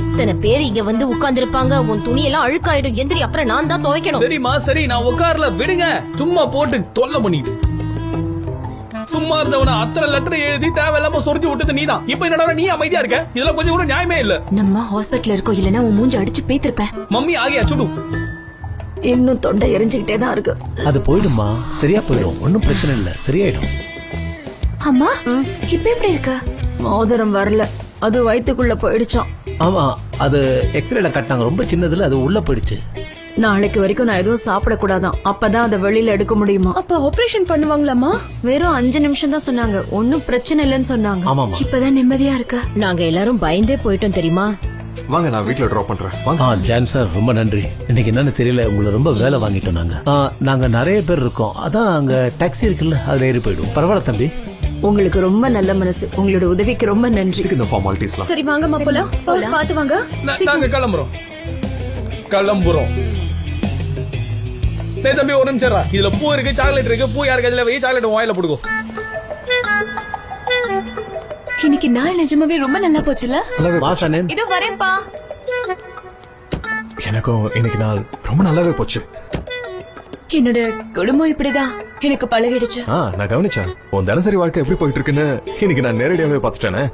இத்தனை பேர் இங்க வந்து உட்கார்ந்து இருப்பாங்க. உன் துணியெல்லாம் அழுக்காயிடும். எந்திரி, அப்புறம் நான் தான் துவைக்கணும். சரிம்மா சரி, நான் உட்கார்ல விடுங்க. சும்மா போட்டு தொல்லை பண்ணிட்டு சும்மா இருந்தவன அத்தனை லெட்டர் எழுதி தேவையில்லாம சொரிஞ்சு விட்டது நீதான். இப்ப என்னடா நீ அமைதியா இருக்க? இதெல்லாம் கொஞ்சம் கூட நியாயமே இல்ல. நம்ம ஹாஸ்பிட்டல்ல இருக்கோம், இல்லனா உன் மூஞ்சி அடிச்சு பேத்திருப்பேன். மம்மி ஆகியா சுடு. இன்னும் தொண்டை எரிஞ்சுக்கிட்டே தான் இருக்கு. அது போயிடுமா, சரியா போயிடும், ஒன்னும் பிரச்சனை இல்ல, சரியாயிடும். அம்மா இப்ப எப்படி இருக்க? மோதிரம் வரல, அது வயித்துக்குள்ள போயிடுச்சான். ஆமா, அது எக்ஸ்ரேல கட்டினாங்க, ரொம்ப சின்னதுல அது உள்ள போயிடுச்சு. நாளைக்கு வரைக்கும் நான் எதுவும் சாப்பிடக்கூடாதான், அப்பதான் அதை வெளியில எடுக்க முடியுமா. அப்ப ஆபரேஷன் பண்ணுவாங்களாமா? வெறும் 5 நிமிஷம் தான் சொன்னாங்க, ஒன்னும் பிரச்சனை இல்லைன்னு சொன்னாங்க. ஆமாமா, இப்பதான் நிம்மதியா இருக்க. நாங்க எல்லாரும் பயந்தே போயிட்டோம் தெரியுமா. வாங்க, நான் வீட்ல டிராப் பண்றேன். வாங்க. ஜான் சார் ரொம்ப நன்றி. இன்னைக்கு என்னன்னு தெரியல, உங்களை ரொம்ப வேலை வாங்கிட்டோம் நாங்க. நாங்க நிறைய பேர் இருக்கோம், அதான் அங்க டாக்ஸி இருக்குல்ல, அதுல ஏறி போயிடும். பரவாயில்ல தம்பி. உங்களுக்கு ரொம்ப நல்ல மனசு, உங்களோட உதவிக்கு ரொம்ப நன்றி. இந்த ஃபார்மாலிட்டிஸ்லாம் சரி வாங்கம்மா போலாம். பாத்து வாங்க. நாங்க கிளம்புறோம். டேய் தம்பி ஒரு நிமிஷம், இதுல பூ இருக்கு, சாக்லேட் இருக்கு. பூ யாருக்கு அதுல வை, சாக்லேட் வாயில போடுங்க. இன்னைக்கு நாள் நிஜமாவே ரொம்ப நல்லா போச்சுல. வாசனே இதோ வரேன்ப்பா. எனக்கும் இன்னைக்கு நாள் ரொம்ப நல்லாவே போச்சு. என்னோட குடும்பம் இப்படிதான் எனக்கு பழகிடுச்சு. நான் கவனிச்சேன், உன் தினசரி வாழ்க்கை எப்படி போயிட்டு இருக்குன்னு இன்னைக்கு நான் நேரடியாவே பாத்துட்டேனே.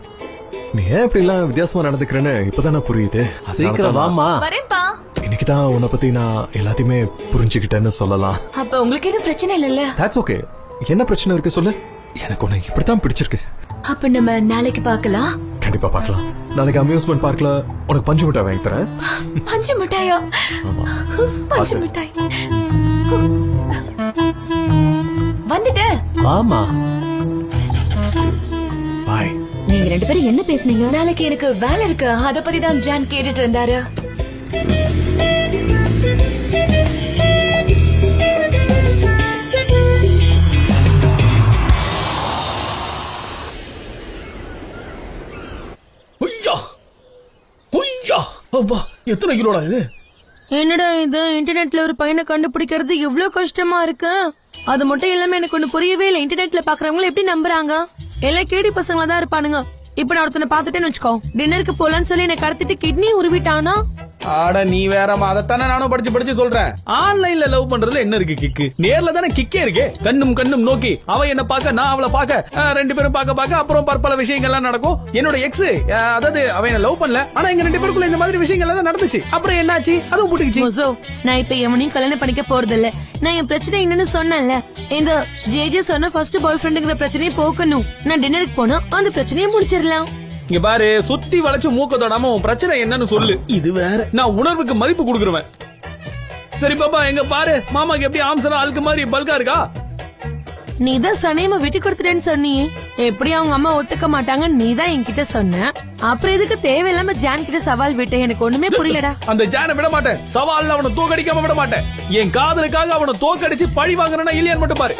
நீ ஏன் இப்படி எல்லாம் வித்தியாசமா நடந்துக்கிறேன்னு இப்பதானே புரியுது. சீக்கிரம் வாமா. வரேன்ப்பா. இன்னைக்குதான் உன்னை பத்தி நான் எல்லாத்தையுமே புரிஞ்சுக்கிட்டேன்னு சொல்லலாம். அப்ப உங்களுக்கு எதுவும் பிரச்சனை இல்லல்ல? That's okay. என்ன பிரச்சனை இருக்கு சொல்லு, எனக்கு உன்னை இப்படித்தான் பிடிச்சிருக்கு. அப்ப நம்ம நாளைக்கு பார்க்கலாம். கண்டிப்பா பார்க்கலாம். நாளைக்கு அம்யூஸ்மெண்ட் பார்க்ல உனக்கு பஞ்சு மிட்டாய் வாங்கி தரேன். பஞ்சு மிட்டாயா? பஞ்சு மிட்டாய் வந்துட்டு. ஆமா பாய். நீங்க 2 பேரும் என்ன பேசுனீங்க? நாளைக்கு எனக்கு வேலை இருக்கு, அத பத்தி தான் ஜான் கேட்டுட்டு இருந்தாரு. எத்தனை கிலோடா இது? என்னடா இது, இன்டர்நெட்ல ஒரு பையனை கண்டுபிடிக்கிறது எவ்வளவு கஷ்டமா இருக்கு. அது மட்டும் இல்லாம எனக்கு ஒண்ணு புரியவே இல்லை, இன்டர்நெட்ல பாக்குறவங்க எப்படி நம்புறாங்க? எல்லாம் கேடி பசங்களா தான் இருப்பானுங்க. இப்ப நான் ஒருத்தனை பாத்துட்டேன்னு வச்சுக்கோ, டின்னருக்கு போலான்னு சொல்லி என்னை கடத்திட்டு கிட்னி உருவிட்டானா. ஆட நீ வேறமா, அதைத்தானே நானும் படிச்சு சொல்றேன். ஆன்லைன்ல லவ் பண்றதுல என்ன இருக்கு கிக்கு? நேர்ல தானே கிக்கே இருக்கு. கண்ணும் நோக்கி அவ என்ன பாக்க, நான் அவளை பாக்க, 2 பேரும் பாக்க அப்புறம் பல விஷயங்கள்லாம் நடக்கும். என்னோட எக்ஸ், அதாவது அவ என்ன லவ் பண்ணல, ஆனா எங்க 2 பேருக்குள்ள இந்த மாதிரி விஷயங்கள் எல்லாம் நடந்துச்சு. அப்புறம் என்னாச்சு, அதுவும் புட்டுக்குச்சு. நான் இப்ப எவனையும் கல்யாணம் பண்ணிக்க போறது இல்ல. நான் என் பிரச்சனை என்னன்னு சொன்னேன்ல, இந்த ஜேஜே சொன்ன ஃபர்ஸ்ட் பாய் ஃப்ரெண்டுங்கிற பிரச்சனையை போக்கணும். நான் டின்னருக்கு போனா அந்த பிரச்சனையை முடிச்சிடலாம். இங்க பாரு, சுத்தி வளைச்சு மூக்க தொடாம உன் பிரச்சனை என்னன்னு சொல்லு. இது வேற, நான் உணர்வுக்கு மதிப்பு கொடுக்குறவன். சரி பாப்பா, எங்க பாரு, மாமாக்கு எப்படி ஆம்சனா அழுக்கு மாதிரி பல்கா இருக்கா? நீ தான் சனியமா விட்டு கொடுத்துட்டேன்னு சொன்னியே, எப்படி அவங்க அம்மா ஒத்துக்க மாட்டாங்க நீ தான் என்கிட்ட சொன்ன. அப்புறம் எதுக்கு தேவையில்லாம ஜான் கிட்ட சவால் விட்டு? எனக்கு ஒண்ணுமே புரியலடா. அந்த ஜானை விட மாட்டேன், சவால்ல அவனை தோக்கடிக்காம விட மாட்டேன். என் காதலுக்காக அவனை தோக்கடிச்சு பழி வாங்குறேன்னா இல்லையான்னு மட்டும் பாரு.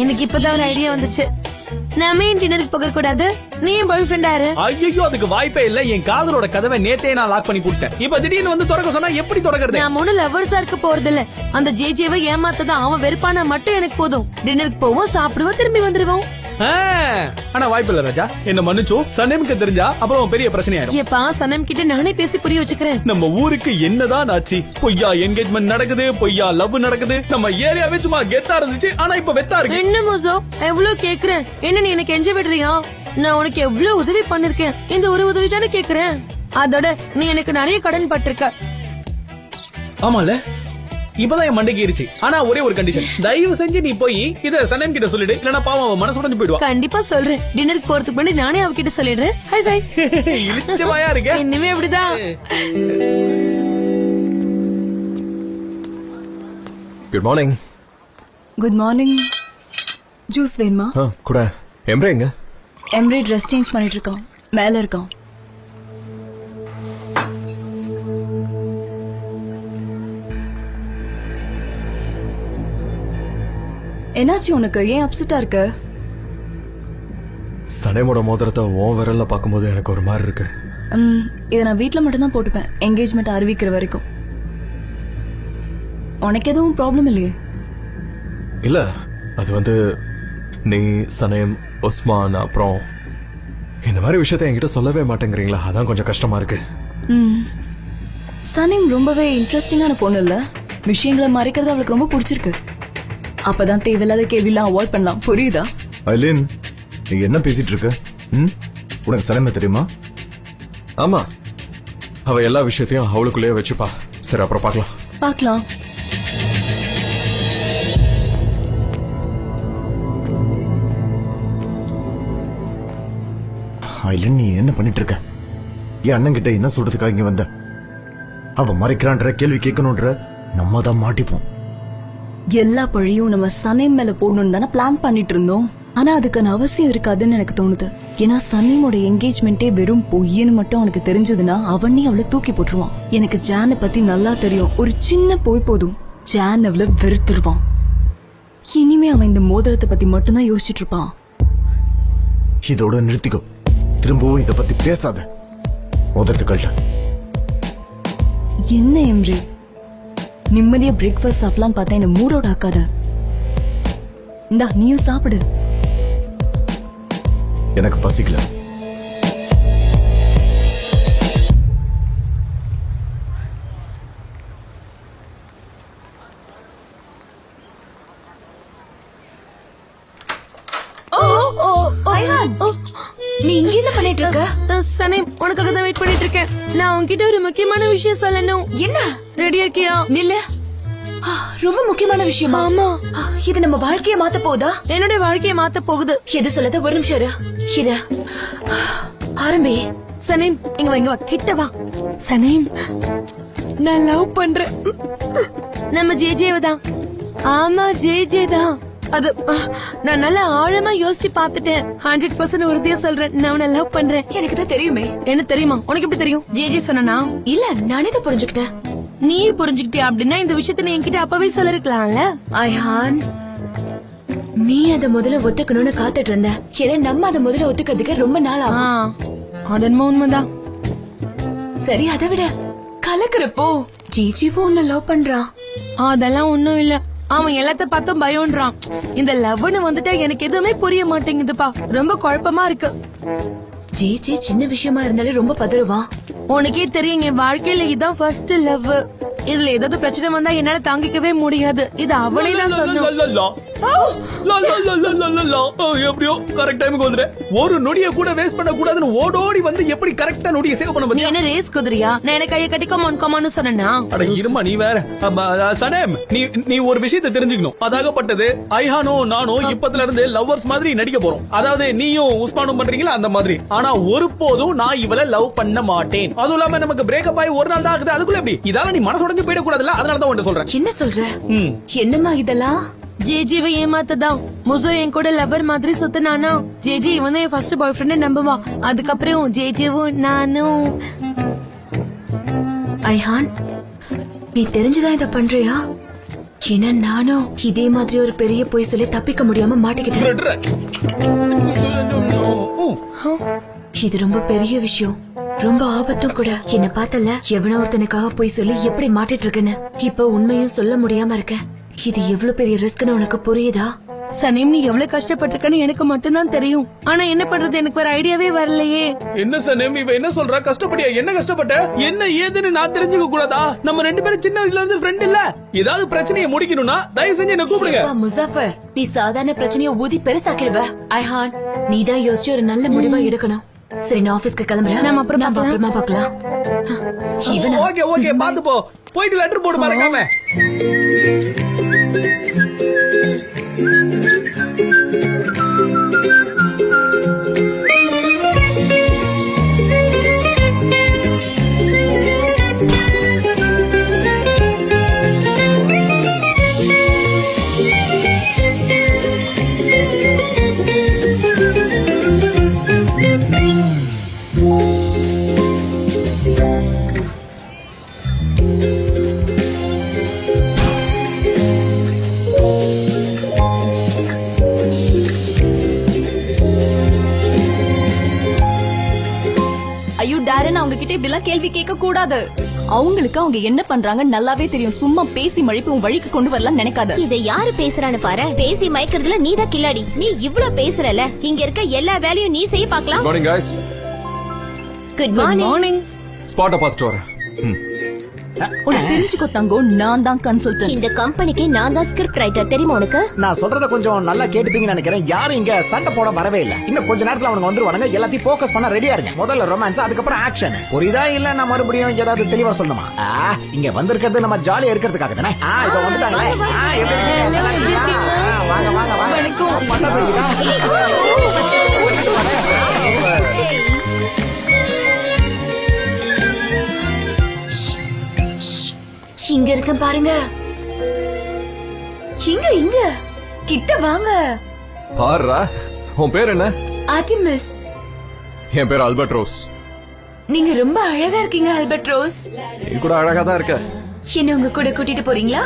எனக்கு இப்பதான் ஒரு ஐடியா வந்துச்சு. நாம ஏன் டின்னருக்கு போக கூடாது? நீ பாய் ஃப்ரெண்ட் ஆரு. ஐயோ, அதுக்கு வாய்ப்பே இல்ல. என் காதலோட கதவை நேத்தே நான் லாக் பண்ணி போட்டேன். இப்ப திடீர்னு வந்து திறக்க சொன்னா எப்படி திறக்கிறது? நான் மூணு லவ்வர்ஸா இருக்க போறது இல்ல. அந்த ஜேஜேவை ஏமாத்ததான் அவன் வெறுப்பானா மட்டும் எனக்கு போதும். டின்னருக்கு போவோம், சாப்பிடுவோம், திரும்பி வந்துருவோம். ஆனா வாய்ப்பு இல்ல ராஜா, என்ன மன்னிச்சோ. சனேமுக்கு தெரிஞ்சா அப்புறம் பெரிய பிரச்சனை ஆயிடும். ஏப்பா, சனம் கிட்ட நானே பேசி புரிய வச்சுக்கிறேன். நம்ம ஊருக்கு என்னதான் ஆச்சு? பொய்யா என்கேஜ்மெண்ட் நடக்குது, பொய்யா லவ் நடக்குது. நம்ம ஏரியாவே சும்மா கெத்தா இருந்துச்சு, ஆனா இப்ப வெத்தா இருக்கு. என்ன மோசோ, எவ்வளவு கேக்குறேன்? என்ன நீ எனக்கு எஞ்ச விடுறியா? நான் உனக்கு எவ்வளவு உதவி பண்ணிருக்கேன், இந்த ஒரு உதவி தானே கேக்குறேன். அதோட நீ எனக்கு நிறைய கடன் பட்டிருக்க. ஆமால, இப்பதான் என் மண்டைக்கு ஏறிச்சு. ஆனா ஒரே ஒரு கண்டிஷன், தயவு செஞ்சு நீ போய் இத சனம் கிட்ட சொல்லிடு, இல்லனா பாவம் அவ மனசு உடைஞ்சு போய்டுவா. கண்டிப்பா சொல்றேன். டின்னருக்கு போறதுக்கு முன்னாடி நானே அவகிட்ட சொல்லிடுறேன். High by. இளிச்சவாயா இருக்க. இனிமே அப்படிதான். Good morning. Good morning. Juice வேணுமா? கூட. எம்ரே எங்க? எம்ரே ட்ரெஸ் சேஞ்ச் பண்ணிட்டு இருக்கான், மேல இருக்கான். என்னாச்சு உனக்கு? ஏன் அப்செட்டா இருக்க? சனையோட மோதிரத்தை உன் விரல்ல பார்க்கும்போது எனக்கு ஒரு மாதிரி இருக்கு. இதை நான் வீட்டில் மட்டும்தான் போட்டுப்பேன், என்கேஜ்மெண்ட் அறிவிக்கிற வரைக்கும். உனக்கு எதுவும் ப்ராப்ளம் இல்லையே? இல்ல, அது வந்து நீ சனயம் உஸ்மான் அப்புறம் இந்த மாதிரி விஷயத்த என்கிட்ட சொல்லவே மாட்டேங்கிறீங்களா, அதான் கொஞ்சம் கஷ்டமா இருக்கு. சனீம் ரொம்பவே இன்ட்ரெஸ்டிங்கான பொண்ணு இல்ல? விஷயங்களை மறைக்கிறது அவளுக்கு ரொம்ப பிடிச்சிருக்கு. அப்பதான் தேவையில்லாத கேள்விலாம் அவாய்ட் பண்ணலாம், புரியுதா? ஐலின், நீ என்ன பேசிட்டு இருக்க? உனக்கு சனமே தெரியுமா? ஆமா, அவ எல்லா விஷயத்தையும் அவளுக்குள்ளேயே வச்சுப்பா. சரி, அப்புறம் பார்க்கலாம். பார்க்கலாம். ஐலின், நீ என்ன பண்ணிட்டு இருக்க? என் அண்ணன் கிட்ட என்ன சொல்றதுக்காக இங்க வந்த? அவ மறைக்கிறான்ற கேள்வி கேட்கணுன்ற நம்ம தான் மாட்டிப்போம். எல்லா பழியும் நம்ம சனீம் மேல போடணும்னு தானே பிளான் பண்ணிட்டு இருந்தோம். ஆனா அதுக்கான அவசியம் இருக்காதுன்னு எனக்கு தோணுது. ஏன்னா சனீமோட என்கேஜ்மெண்டே வெறும் பொய்ன்னு மட்டும் அவனுக்கு தெரிஞ்சதுன்னா அவனே அவளை தூக்கி போட்டுருவான். எனக்கு ஜானை பத்தி நல்லா தெரியும். ஒரு சின்ன போய் போதும் ஜான் அவளை வெறுத்துருவான். இனிமே அவன் இந்த மோதிரத்தை பத்தி மட்டும்தான் யோசிச்சுட்டு இருப்பான். இதோட நிறுத்திக்கோ, திரும்பவும் இத பத்தி பேசாத. மோதிரத்துக்கள்கிட்ட என்ன எம்ரி, நிம்மதியா பிரேக்ஃபாஸ்ட் சாப்பிடலான்னு பார்த்தா என்ன மூட் அவுட் ஆக்காத. இந்தா நீயும் சாப்பிடு. எனக்கு பசிக்கல. நீ இங்க என்ன பண்ணிட்டு இருக்க? சனீம், உனக்காக தான் வெயிட் பண்ணிட்டு இருக்கேன். நான் உன்கிட்ட ஒரு முக்கியமான விஷயம் சொல்லணும். என்ன? ரெடியா இருக்கியா? நில்லு. ரொம்ப முக்கியமான விஷயமா? ஆமா. இது நம்ம வாழ்க்கைய மாத்த போகுதா? என்னோட வாழ்க்கையை மாத்த போகுது. எது சொல்லத? ஒரு நிமிஷம் இரு. இரு. ஆரம்பி. சனீம், இங்க வா, இங்க வா, கிட்ட வா. சனீம், நான் லவ் பண்றேன். நம்ம ஜேஜேவை தான். ஆமா, ஜேஜே தான். அது நான் நல்லா ஆழமா யோசிச்சு பாத்துட்டேன். 100% உறுதியா சொல்றேன், நான் உன்னை லவ் பண்றேன். எனக்கு தான் தெரியுமே. என்ன தெரியுமா? உனக்கு எப்படி தெரியும்? ஜேஜே சொன்னா? இல்ல, நானே தான் புரிஞ்சுக்கிட்டேன். நீ புரிஞ்சுக்கிட்டியா? அப்படின்னா இந்த விஷயத்தை நீ என்கிட்ட அப்பவே சொல்லிருக்கலாம்ல. ஐஹான், நீ அத முதல்ல ஒத்துக்கணும்னு காத்துட்டு இருந்த. ஏன்னா நம்ம அத முதல்ல ஒத்துக்கிறதுக்கு ரொம்ப நாள் ஆகும். அது என்னமோ உண்மைதான். சரி, அதை விட கலக்குறப்போ ஜிஜிவும் உன்னை லவ் பண்றான். அதெல்லாம் ஒண்ணும் இல்ல. அவன் எல்லாத்த பார்த்தும் பயம்ன்றான். இந்த லவ்னு வந்துட்டா எனக்கு எதுவுமே புரிய மாட்டேங்குதுப்பா. ரொம்ப குழப்பமா இருக்கு. ஜிஜி சின்ன விஷயமா இருந்தாலே ரொம்ப பதறுவான். உனக்கே தெரியும், என் வாழ்க்கையில இதான் ஃபர்ஸ்ட் லவ். இதுல ஏதாவது பிரச்சனை வந்தா என்னால தாங்கிக்கவே முடியாது. இது அவனே தான் சொன்னான். எப்படியோ கரெக்ட் டைமுக்கு வந்துட்டேன். ஒரு நொடிய கூட வேஸ்ட் பண்ண கூடாதுன்னு ஓடோடி வந்து எப்படி கரெக்டா நொடிய சேவ் பண்ண நீ பத்தியா? என்ன ரேஸ் குதிரியா? நான் எனக்கு கையை கட்டி கமான்னு சொன்னா? அட இருமா, நீ வேற. சனேம், நீ ஒரு விஷயத்தை தெரிஞ்சுக்கணும். அதாகப்பட்டது ஐஹானும் நானும் இப்பத்துல இருந்து லவ்வர்ஸ் மாதிரி நடிக்க போறோம். அதாவது நீயும் உஸ்மானும் பண்றீங்களா அந்த மாதிரி. ஆனா ஒருபோதும் நான் இவளை லவ் பண்ண மாட்டேன். அதுவும் இல்லாம நமக்கு பிரேக்கப் ஆகி ஒரு நாள் தான் ஆகுது. அதுக்குள்ள எப்படி? இதால நீ மனசு உடைஞ்சு போயிட கூடாதுல்ல, அதனால தான் உன்கிட்ட சொல்றேன். என்ன சொல்ற? என்னம்மா இதெல்லாம்? ஜேஜிவை ஏமாத்ததான். முசோ என் கூட லவர் மாதிரி சுத்தினானா? ஜேஜி இவன் தான் என் ஃபர்ஸ்ட் பாய் ஃப்ரெண்ட் நம்புவான். அதுக்கப்புறம் ஜேஜிவும் நானும். ஐஹான், நீ தெரிஞ்சுதான் இத பண்றியா? ஏன்னா நானும் இதே மாதிரி ஒரு பெரிய பொய் சொல்லி தப்பிக்க முடியாம மாட்டிக்கிட்டேன். இது ரொம்ப பெரிய விஷயம், ரொம்ப ஆபத்தும் கூட. என்ன பார்த்தல, எவனோ ஒருத்தனுக்காக போய் சொல்லி எப்படி மாட்டிட்டு இருக்கேன்னு. இப்ப உண்மையும் சொல்ல முடியாம இருக்க. இது எவ்வளவு பெரிய ரிஸ்க்னு உனக்கு புரியுதா? சனீம், நீ எவ்வளவு கஷ்டப்பட்டிருக்கன்னு எனக்கு மட்டும்தான் தெரியும். ஆனா என்ன பண்றது, எனக்கு ஒரு ஐடியாவே வரலையே. என்ன சனேம், இவ என்ன சொல்றா? கஷ்டப்பட்டியா? என்ன கஷ்டப்பட்ட? என்ன ஏதுன்னு நான் தெரிஞ்சுக்க கூடாதா? நம்ம ரெண்டு பேரும் சின்ன வயசுல இருந்து ஃப்ரெண்ட் இல்ல? ஏதாவது பிரச்சனையை முடிக்கணும்னா தயவு செஞ்சு என்ன கூப்பிடுங்க. முசாஃபர், நீ சாதாரண பிரச்சனையை ஊதி பெருசாக்கிடுவ. ஐஹான், நீ தான் யோசிச்சு ஒரு நல்ல முடிவா எடுக்கணும். சரி, நான் ஆபீஸ்க்கு கிளம்புறேன். நம்ம அப்புறமா பார்க்கலாம். ஓகே, பாத்து போ. போயிட்டு லெட்டர் போடு மறக்காம. கிட்ட இப்படி எல்லாம் கேள்வி கேட்க கூடாது. அவங்களுக்கு அவங்க என்ன பண்றாங்க நல்லாவே தெரியும். சும்மா பேசி மழைப்பு உன் வழிக்கு கொண்டு வரலாம் நினைக்காத. இதை யாரு பேசுறான்னு பாரு. பேசி மயக்கிறதுல நீ தான் கில்லாடி. நீ இவ்ளோ பேசுறல, இங்க இருக்க எல்லா வேலையும் நீ செய்ய பார்க்கலாம். Morning guys. Good morning. ஸ்பாட்ட பார்த்துட்டு வரேன். உனக்கு தெரிஞ்சுக்கோ தங்கம், நான் தான் கன்சல்டன்ட். இந்த கம்பெனிக்கு நான் தான் ஸ்கிரிப்ட் ரைட்டர், தெரியுமா உனக்கு? நான் சொல்றத கொஞ்சம் நல்லா கேட்டுப்பீங்கன்னு நினைக்கிறேன். யாரும் இங்க சண்டை போட வரவே இல்ல. இன்னும் கொஞ்ச நேரத்துல அவனுங்க வந்துருவானுங்க. எல்லாத்தையும் ஃபோக்கஸ் பண்ண ரெடியா இருங்க. முதல்ல ரொமான்ஸ், அதுக்கப்புறம் ஆக்ஷன். புரியுதா? இல்ல நான் மறுபடியும் ஏதாவது தெளிவா சொல்லணுமா? இங்க வந்திருக்கிறது நம்ம ஜாலியா இருக்கிறதுக்காக தானே. இதோ வந்துட்டாங்களே. எப்படி இருக்கீங்க? நல்லா இருக்கீங்களா? வாங்க வாங்க வாங்க. பண்ண சொல்லுங்க. இங்க இருக்க பாருங்க. இங்க கிட்ட வாங்க. பாருடா, உன் பேர் என்ன? ஆர்டிமிஸ். என் பேர் ஆல்பர்ட் ரோஸ். நீங்க ரொம்ப அழகா இருக்கீங்க ஆல்பர்ட் ரோஸ். நீ கூட அழகா தான் இருக்க. என்ன உங்க கூட கூட்டிட்டு போறீங்களா?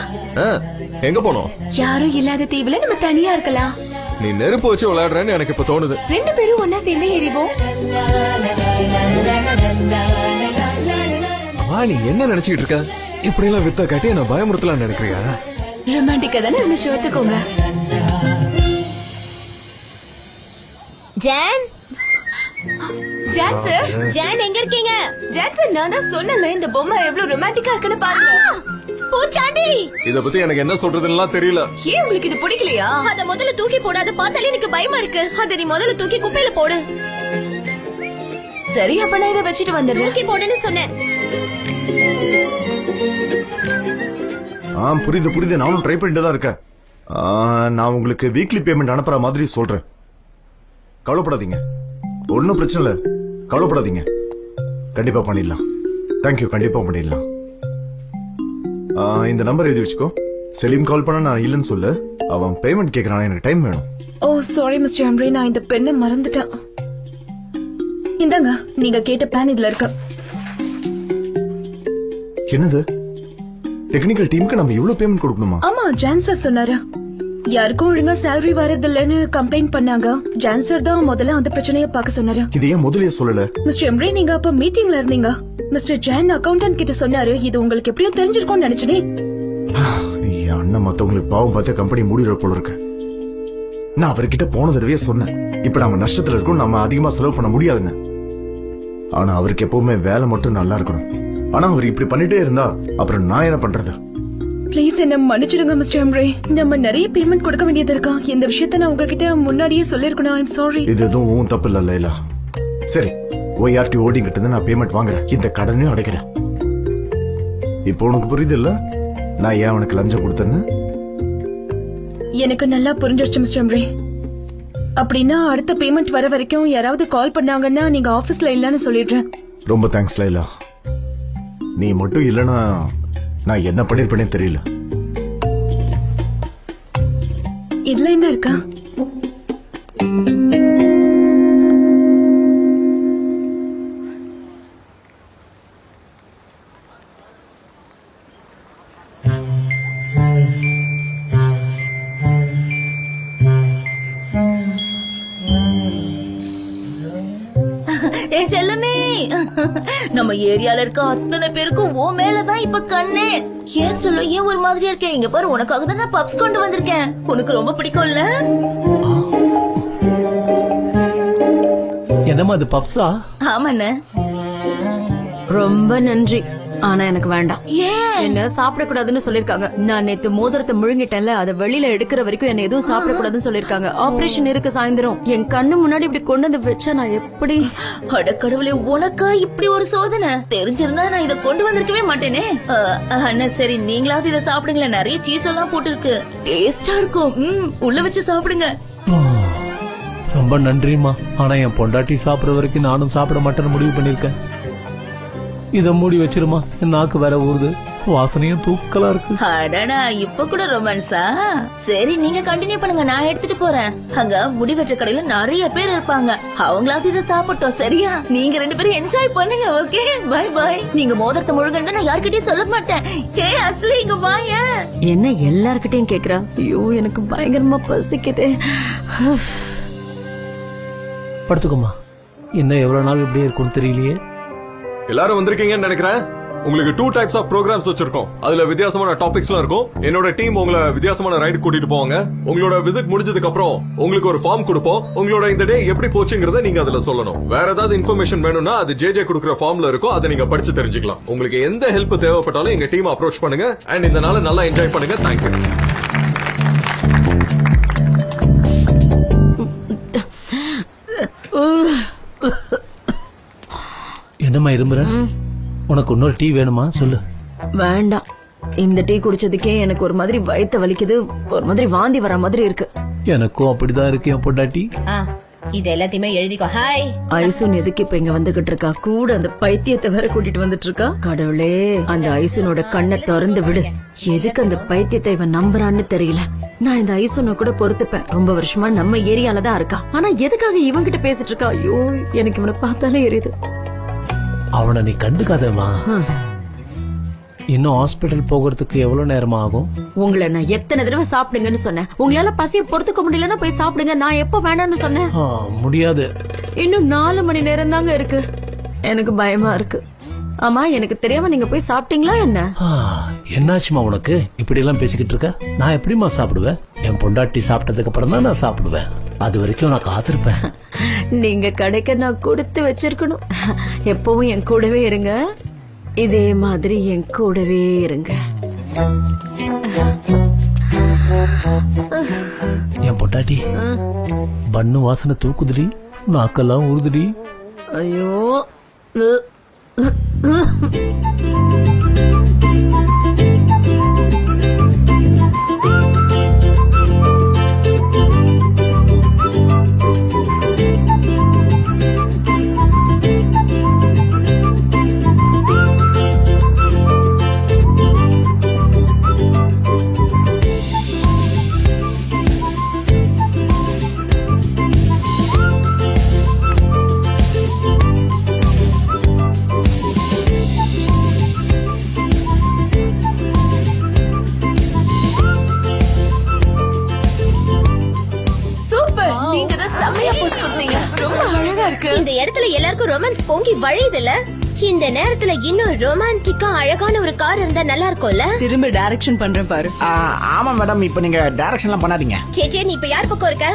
எங்க போனோம்? யாரும் இல்லாத தீவுல நம்ம தனியா இருக்கலாம். நீ நெருப்பு வச்சு விளையாடுறேன்னு எனக்கு இப்ப தோணுது. ரெண்டு பேரும் ஒன்னா சேர்ந்து எறிவோம். நீ என்ன நினைச்சிட்டு இருக்க? இப்படி எல்லாம் வித்த காட்டி என்ன பயமுறுத்தலாம் நினைக்கிறியா? ரொமான்டிக்கா தானே இருந்துச்சு, ஒத்துக்கோங்க. John, John sir. ஜான் எங்க இருக்கீங்க? ஜான் சார், நான் தான் சொன்னல இந்த பொம்மை எவ்வளவு ரொமான்டிக்கா இருக்குன்னு பாருங்க. பூச்சாண்டி, இத பத்தி எனக்கு என்ன சொல்றதுன்னு தெரியல. ஏன் உங்களுக்கு இது பிடிக்கலையா? அத முதல்ல தூக்கி போடாத, பார்த்தாலே எனக்கு பயமா இருக்கு. அத நீ முதல்ல தூக்கி குப்பையில போடு. சரி, அப்ப நான் இதை வச்சுட்டு வந்துடுறேன். தூக்கி போடுன்னு சொன்னேன். புரியுது புரியுது. நானும் ட்ரை பண்ணிட்டு தான் இருக்கேன். நான் உங்களுக்கு வீக்லி பேமெண்ட் அனுப்புற மாதிரி சொல்றேன். கவலைப்படாதீங்க, ஒன்னும் பிரச்சனை இல்ல. கவலைப்படாதீங்க, கண்டிப்பா பண்ணிடலாம். தேங்க்யூ, கண்டிப்பா பண்ணிடலாம். இந்த நம்பர் எழுதி வச்சுக்கோ. செலீம் கால் பண்ண நான் இல்லைன்னு சொல்லு. அவன் பேமெண்ட் கேட்கறான், எனக்கு டைம் வேணும். ஓ சாரி மிஸ்டர் அம்ரே, நான் இந்த பெண்ணை மறந்துட்டேன். இந்தாங்க, நீங்க கேட்ட பிளான் இதுல இருக்கு. என்னது? டெக்னிக்கல் டீமுக்கு நம்ம இவ்வளவு பேமெண்ட் கொடுக்கணுமா? ஆமா, ஜான் சார் சொன்னாரு. யாருக்கும் ஒழுங்கா சேலரி வரதில்லைன்னு கம்ப்ளைண்ட் பண்ணாங்க. ஜான் சார் தான் முதல்ல அந்த பிரச்சனையை பார்க்க சொன்னாரு. இது ஏன் முதல்லயே சொல்லல? மிஸ்டர் எம்ரே, நீங்க அப்ப மீட்டிங்ல இருந்தீங்க. மிஸ்டர் ஜான் அக்கவுண்டன்ட் கிட்ட சொன்னாரு. இது உங்களுக்கு எப்படியோ தெரிஞ்சிருக்கும்னு நினைச்சனே. என் அண்ணன் மத்தவங்களுக்கு பாவம் பார்த்து கம்பெனி மூடிற போல இருக்கு. நான் அவர்கிட்ட போன தடவையே சொன்னேன், இப்ப நம்ம நஷ்டத்துல இருக்கோம், நம்ம அதிகமா செலவு பண்ண முடியாதுன்னு. ஆனா அவருக்கு எப்பவுமே வேலை மட்டும் நல்லா இருக்கணும். ஆனா அவர் இப்படி பண்ணிட்டே இருந்தா அப்புறம் நான் என்ன பண்றது? ப்ளீஸ் என்ன மன்னிச்சிடுங்க மிஸ்டர் எம்ரே. நம்ம நிறைய பேமெண்ட் கொடுக்க வேண்டியது இருக்கா. இந்த விஷயத்தை நான் உங்ககிட்ட முன்னாடியே சொல்லிருக்கணும். I'm sorry. இது எதுவும் உன் தப்பு இல்ல லைலா. சரி, ORT ஹோல்டிங் கிட்ட இருந்து நான் பேமெண்ட் வாங்குறேன், இந்த கடனையும் அடைக்கிறேன். இப்போ உனக்கு புரியுது இல்ல நான் ஏன் அவனுக்கு லஞ்சம் கொடுத்தேன்னு? எனக்கு நல்லா புரிஞ்சிருச்சு மிஸ்டர் எம்ரே. அப்படின்னா அடுத்த பேமெண்ட் வர வரைக்கும் யாராவது கால் பண்ணாங்கன்னா நீங்க ஆபீஸ்ல இல்லன்னு சொல்லிடுறேன். ரொம்ப தேங்க்ஸ் லைலா. நீ மட்டும் இல்லனா நான் என்ன பண்ணிருப்பேனே தெரியல. இதுல என்ன இருக்கா? என் செல்லமே, நம்ம ஏரியால இருக்க அத்தனை பேருக்கும் ஓ மேலதான் இப்ப கண்ணே. ஏன் சொல்ல, ஏன் ஒரு மாதிரியா இருக்கேன்? இங்க பாரு, உனக்காக தான் நான் பப்ஸ் கொண்டு வந்திருக்கேன். உனக்கு ரொம்ப பிடிக்கும்ல? என்னம்மா அது பப்ஸா? ஆமாண்ணே. ரொம்ப நன்றி, ஆனா எனக்கு வேண்டாம். ஏன்? என்ன சாப்பிடக்கூடாதுன்னு சொல்லிருக்காங்க. நான் நேத்து மோதிரத்தை முழுங்கிட்டேன்ல, அதை வெளியில எடுக்கிற வரைக்கும் என்ன எதுவும் சாப்பிடக்கூடாதுன்னு சொல்லிருக்காங்க. ஆபரேஷன் இருக்கு சாயந்தரம். என் கண்ணு முன்னாடி இப்படி கொண்டு வந்து வச்சா நான் எப்படி? அடக்கடவுளே, உனக்கா இப்படி ஒரு சோதனை? தெரிஞ்சிருந்தா நான் இதை கொண்டு வந்திருக்கவே மாட்டேனே. அண்ணா சரி, நீங்களாவது இதை சாப்பிடுங்களேன். நிறைய சீஸ் எல்லாம் போட்டுருக்கு, டேஸ்டா இருக்கும். உள்ள வச்சு சாப்பிடுங்க. ரொம்ப நன்றிமா. ஆனா என் பொண்டாட்டி சாப்பிடுற வரைக்கும் நானும் சாப்பிட மாட்டேன்னு முடிவு பண்ணிருக்கேன். இத மூடி வச்சிருமா, என் நாக்கு வேற ஊறுது, வாசனையும் தூக்கலா இருக்கு. அடடா, இப்ப கூட ரொமான்ஸா? சரி, நீங்க கண்டினியூ பண்ணுங்க, நான் எடுத்துட்டு போறேன். அங்க முடி வெற்ற கடையில நிறைய பேர் இருப்பாங்க, அவங்களாவது இதை சாப்பிட்டோம். சரியா? நீங்க ரெண்டு பேரும் என்ஜாய் பண்ணுங்க. Okay, bye bye. நீங்க மோதிரத்தை முழுங்கன்னு நான் யார்கிட்டயும் சொல்ல மாட்டேன். ஏ அஸ்லி, இங்க வாங்க. என்ன எல்லார்கிட்டயும் கேக்குறா? ஐயோ, எனக்கு பயங்கரமா பசிக்குது. படுத்துக்கோமா. இன்னும் எவ்வளவு நாள் இப்படியே இருக்கும்னு தெரியலையே. எல்லாரும் வந்திருக்கீங்கன்னு நினைக்கிறேன். உங்களுக்கு 2 டைப்ஸ் ஆஃப் ப்ரோக்ராம்ஸ் வச்சிருக்கோம். அதுல வித்தியாசமான டாபிக்ஸ்லாம் இருக்கும். என்னோட டீம் உங்களை வித்தியாசமான ரைடு கூட்டிட்டு போவாங்க. உங்களோட விசிட் முடிஞ்சதுக்கு அப்புறம் உங்களுக்கு ஒரு ஃபார்ம் கொடுப்போம். உங்களோட இந்த டே எப்படி போச்சுங்கறத நீங்க அதுல சொல்லணும். வேற ஏதாவது இன்ஃபர்மேஷன் வேணும்னா அது ஜேஜே கொடுக்குற ஃபார்ம்ல இருக்கும். அதை நீங்க படிச்சு தெரிஞ்சுக்கலாம். உங்களுக்கு எந்த ஹெல்ப் தேவைப்பட்டாலும் எங்க டீம் அப்ரோச் பண்ணுங்க. அண்ட் இந்த நாளை நல்லா என்ஜாய் பண்ணுங்க. தேங்க்யூ. என்னம்மா இரும்புற? உனக்கு இன்னொரு டீ வேணுமா சொல்லு. வேண்டாம், இந்த டீ குடிச்சதுக்கே எனக்கு ஒரு மாதிரி வயித்த வலிக்குது, ஒரு மாதிரி வாந்தி வர மாதிரி இருக்கு. எனக்கும் அப்படிதான் இருக்கு என் பொண்டாட்டி. இது எல்லாத்தையுமே எழுதிக்கோ. ஹாய். ஐசுன் எதுக்கு இப்ப இங்க வந்துகிட்டு இருக்கா? கூட அந்த பைத்தியத்தை வேற கூட்டிட்டு வந்துட்டு இருக்கா. கடவுளே, அந்த ஐசுனோட கண்ணை திறந்து விடு. எதுக்கு அந்த பைத்தியத்தை இவன் நம்புறான்னு தெரியல. நான் இந்த ஐசுனை கூட பொறுத்துப்பேன். ரொம்ப வருஷமா நம்ம ஏரியால தான் இருக்கா. ஆனா எதுக்காக இவன்கிட்ட பேசிட்டு இருக்கா? ஐயோ, எனக்கு இவனை பார்த்தாலே எரியுது. அவனை நீ கண்டுக்காதேம்மா. இன்னும் ஹாஸ்பிடல் போகிறதுக்கு எவ்வளவு நேரம் ஆகும்? உங்களை நான் எத்தனை தடவை சாப்பிடுங்கன்னு சொன்னேன். உங்களால பசிய பொறுத்துக்க முடியலன்னா போய் சாப்பிடுங்க. நான் எப்ப வேணாம்னு சொன்னேன்? முடியாது. இன்னும் 4 மணி நேரம் தாங்க இருக்கு. எனக்கு பயமா இருக்கு. ஆமா, எனக்கு தெரியாம நீங்க போய் சாப்பிட்டீங்களா என்ன? என்னாச்சுமா உனக்கு இப்படி எல்லாம் பேசிக்கிட்டு இருக்க? நான் எப்படிமா சாப்பிடுவேன்? என் பொண்டாட்டி சாப்பிட்டதுக்கு அப்புறம் தான் நான் சாப்பிடுவேன். அது வரைக்கும் நான் காத்திருப்பேன். நீங்க கடைக்க நான் கொடுத்து வச்சிருக்கணும். எப்பவும் என் கூடவே இருங்க. இதே மாதிரி என் கூடவே இருங்க. என் பொண்டாட்டி பண்ணு வாசனை தூக்குதுடி, நாக்கெல்லாம் ஊறுதுடி. ஐயோ, இந்த இடத்துல எல்லாருக்கும் ரொமான்ஸ் பொங்கி வழியுதுல. இந்த நேரத்துல இன்னும் ரொமான்டிக்கா அழகான ஒரு கார் இருந்தா நல்லா இருக்கும்ல. திரும்ப டைரக்ஷன் பண்றேன் பாரு. ஆமா மேடம், இப்ப நீங்க டைரக்ஷன்லாம் பண்ணாதீங்க. சேச்சே, நீ இப்ப யார் பக்கம் இருக்க?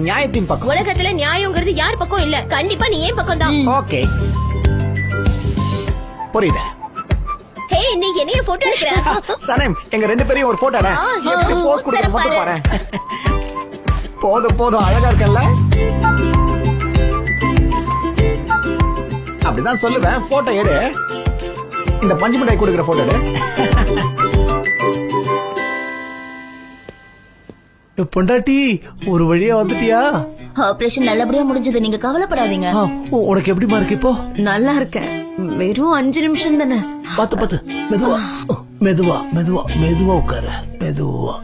நியாயத்தின் பக்கம். உலகத்துல நியாயங்கிறது யார் பக்கம் இல்ல, கண்டிப்பா நீ ஏன் பக்கம் தான். ஓகே, புரியுது. ஹே, நீ என்னைய போட்டோ எடுக்கற? சனேம், எங்க 2 பேரையும் ஒரு போட்டோ எப்படி போஸ் கொடுக்க மட்டும் பாரு. போதும், அழகா இருக்கல்ல? அப்படிதான் சொல்லுவேன். போட்டோ எடு. இந்த பஞ்சு மிட்டாய் கொடுக்குற போட்டோ எடு. பொண்டாட்டி ஒரு வழியா வந்துட்டியா? ஆபரேஷன் நல்லபடியா முடிஞ்சது, நீங்க கவலைப்படாதீங்க. உனக்கு எப்படிமா இருக்கு இப்போ? நல்லா இருக்கேன். வெறும் 5 நிமிஷம் தானே. பாத்து மெதுவா மெதுவா மெதுவா மெதுவா உட்காரு. மெதுவா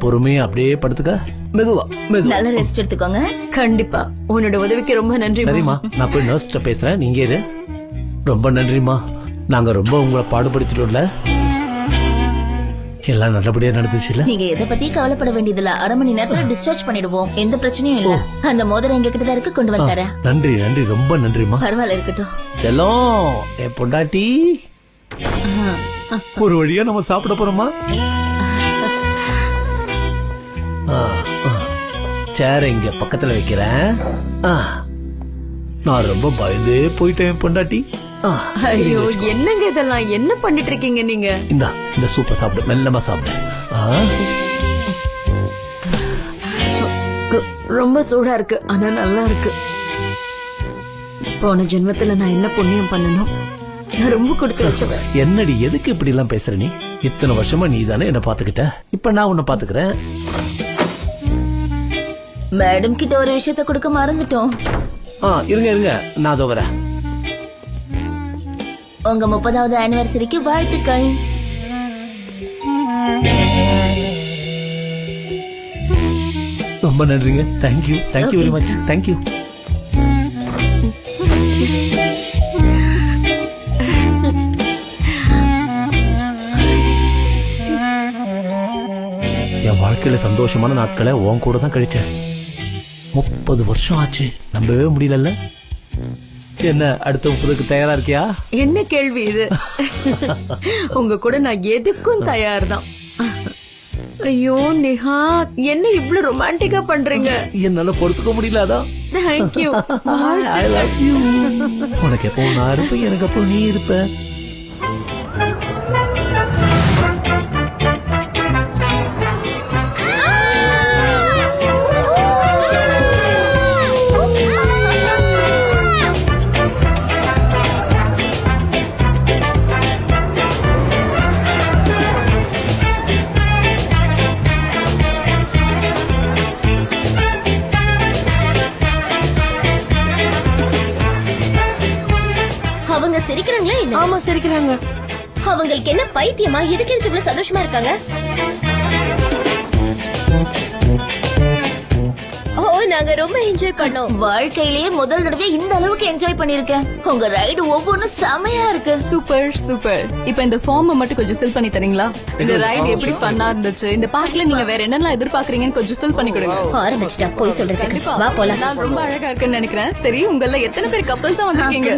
பொறுமையா அப்படியே படுத்துக்க. மெதுவா நல்ல ரெஸ்ட் எடுத்துக்கோங்க. கண்டிப்பா. உன்னோட உதவிக்கு ரொம்ப நன்றி. சரிம்மா, நான் போய் நர்ஸ்ட்ட பேசுறேன். நீங்க இரு. ரொம்ப நன்றிம்மா. நாங்க ரொம்ப உங்களை பாடுபடுத்திட்டோம்ல. எல்லாம் நல்லபடியா நடந்துச்சுல? நீங்க எதை பத்தி கவலைப்பட வேண்டியதில்ல. 1/2 மணி நேரத்துல டிஸ்சார்ஜ் பண்ணிடுவோம். எந்த பிரச்சனையும் இல்ல. அந்த மோதிரம் எங்க கிட்ட தான் இருக்கு, கொண்டு வந்தறேன். நன்றி, ரொம்ப நன்றிம்மா. பரவாயில்ல, இருக்கட்டும். செல்லம், என் பொண்டாட்டி ஒரு வழியா நம்ம சாப்பிட போறோமா? சேர இங்க பக்கத்துல வைக்கிறேன். நான் ரொம்ப பயந்தே போயிட்டேன் பொண்டாட்டி. ஐயோ, என்னங்க இதெல்லாம்? என்ன பண்ணிட்டு இருக்கீங்க நீங்க? இந்த சூப்பர் சாப்பிடு, மெல்லமா சாப்பிடு. ரொம்ப சூடா இருக்கு, ஆனா நல்லா இருக்கு. போன ஜென்மத்துல நான் என்ன புண்ணியம் பண்ணணும்? நான் ரொம்ப கொடுத்து வச்சவன். என்னடி, எதுக்கு இப்படி எல்லாம் பேசுற நீ? இத்தனை வருஷமா நீ தானே என்ன பாத்துக்கிட்ட. இப்ப நான் உன்னை பாத்துக்கிறேன். மேடம் கிட்ட ஒரு விஷயத்தை கொடுக்க மறந்துட்டோம். இருங்க, நான் அதோ வரேன். உங்க 30வது ஆனிவர்சரிக்கு வாழ்த்துக்கள். ரொம்ப நன்றிங்க. Thank you very much. தேங்க்யூ. என் வாழ்க்கையில சந்தோஷமான நாட்களை உன் கூட தான் கழிச்சேன். 30 வருஷம் ஆச்சு. நம்பவே முடியல. என்ன அடுத்த 30க்கு தயாரா இருக்கியா? என்ன கேள்வி இது? உங்க கூட நான் எதுக்கும் தயார் தான். ஐயோ நேஹா, என்ன இவ்வளவு ரொமான்டிக்கா பண்றீங்க? என்னால பொறுத்துக்க முடியல அதான். தேங்க்யூ. I love you. உனக்கு எப்போ நான் இருப்பேன், எனக்கு அப்போ நீ இருப்ப. அவங்க சிரிக்கிறாங்களா என்ன? ஆமா சிரிக்கிறாங்க. அவங்களுக்கு என்ன பைத்தியமா? எதுக்கு இவ்வளவு சந்தோஷமா இருக்காங்க? ஓ, நாங்க ரொம்ப என்ஜாய் பண்ணோம். வாழ்க்கையிலேயே முதல் தடவை இந்த அளவுக்கு என்ஜாய் பண்ணிருக்கேன். உங்க ரைடு ஒவ்வொன்றும் செமையா இருக்கு. Super super. இப்ப இந்த ஃபார்ம் மட்டும் கொஞ்சம் ஃபில் பண்ணி தரீங்களா? இந்த ரைடு எப்படி ஃபன்னா இருந்துச்சு, இந்த பார்க்ல நீங்க வேற என்னெல்லாம் எதிர்பார்க்கறீங்கன்னு கொஞ்சம் ஃபில் பண்ணி கொடுங்க. ஆரம்பிச்சிட்டா போய் சொல்றதுக்கு. கண்டிப்பா வா போலாம். நான் ரொம்ப அழகா இருக்குன்னு நினைக்கிறேன். சரி, உங்கள எத்தனை பேர் கப்பல்ஸா வந்திருக்கீங்க?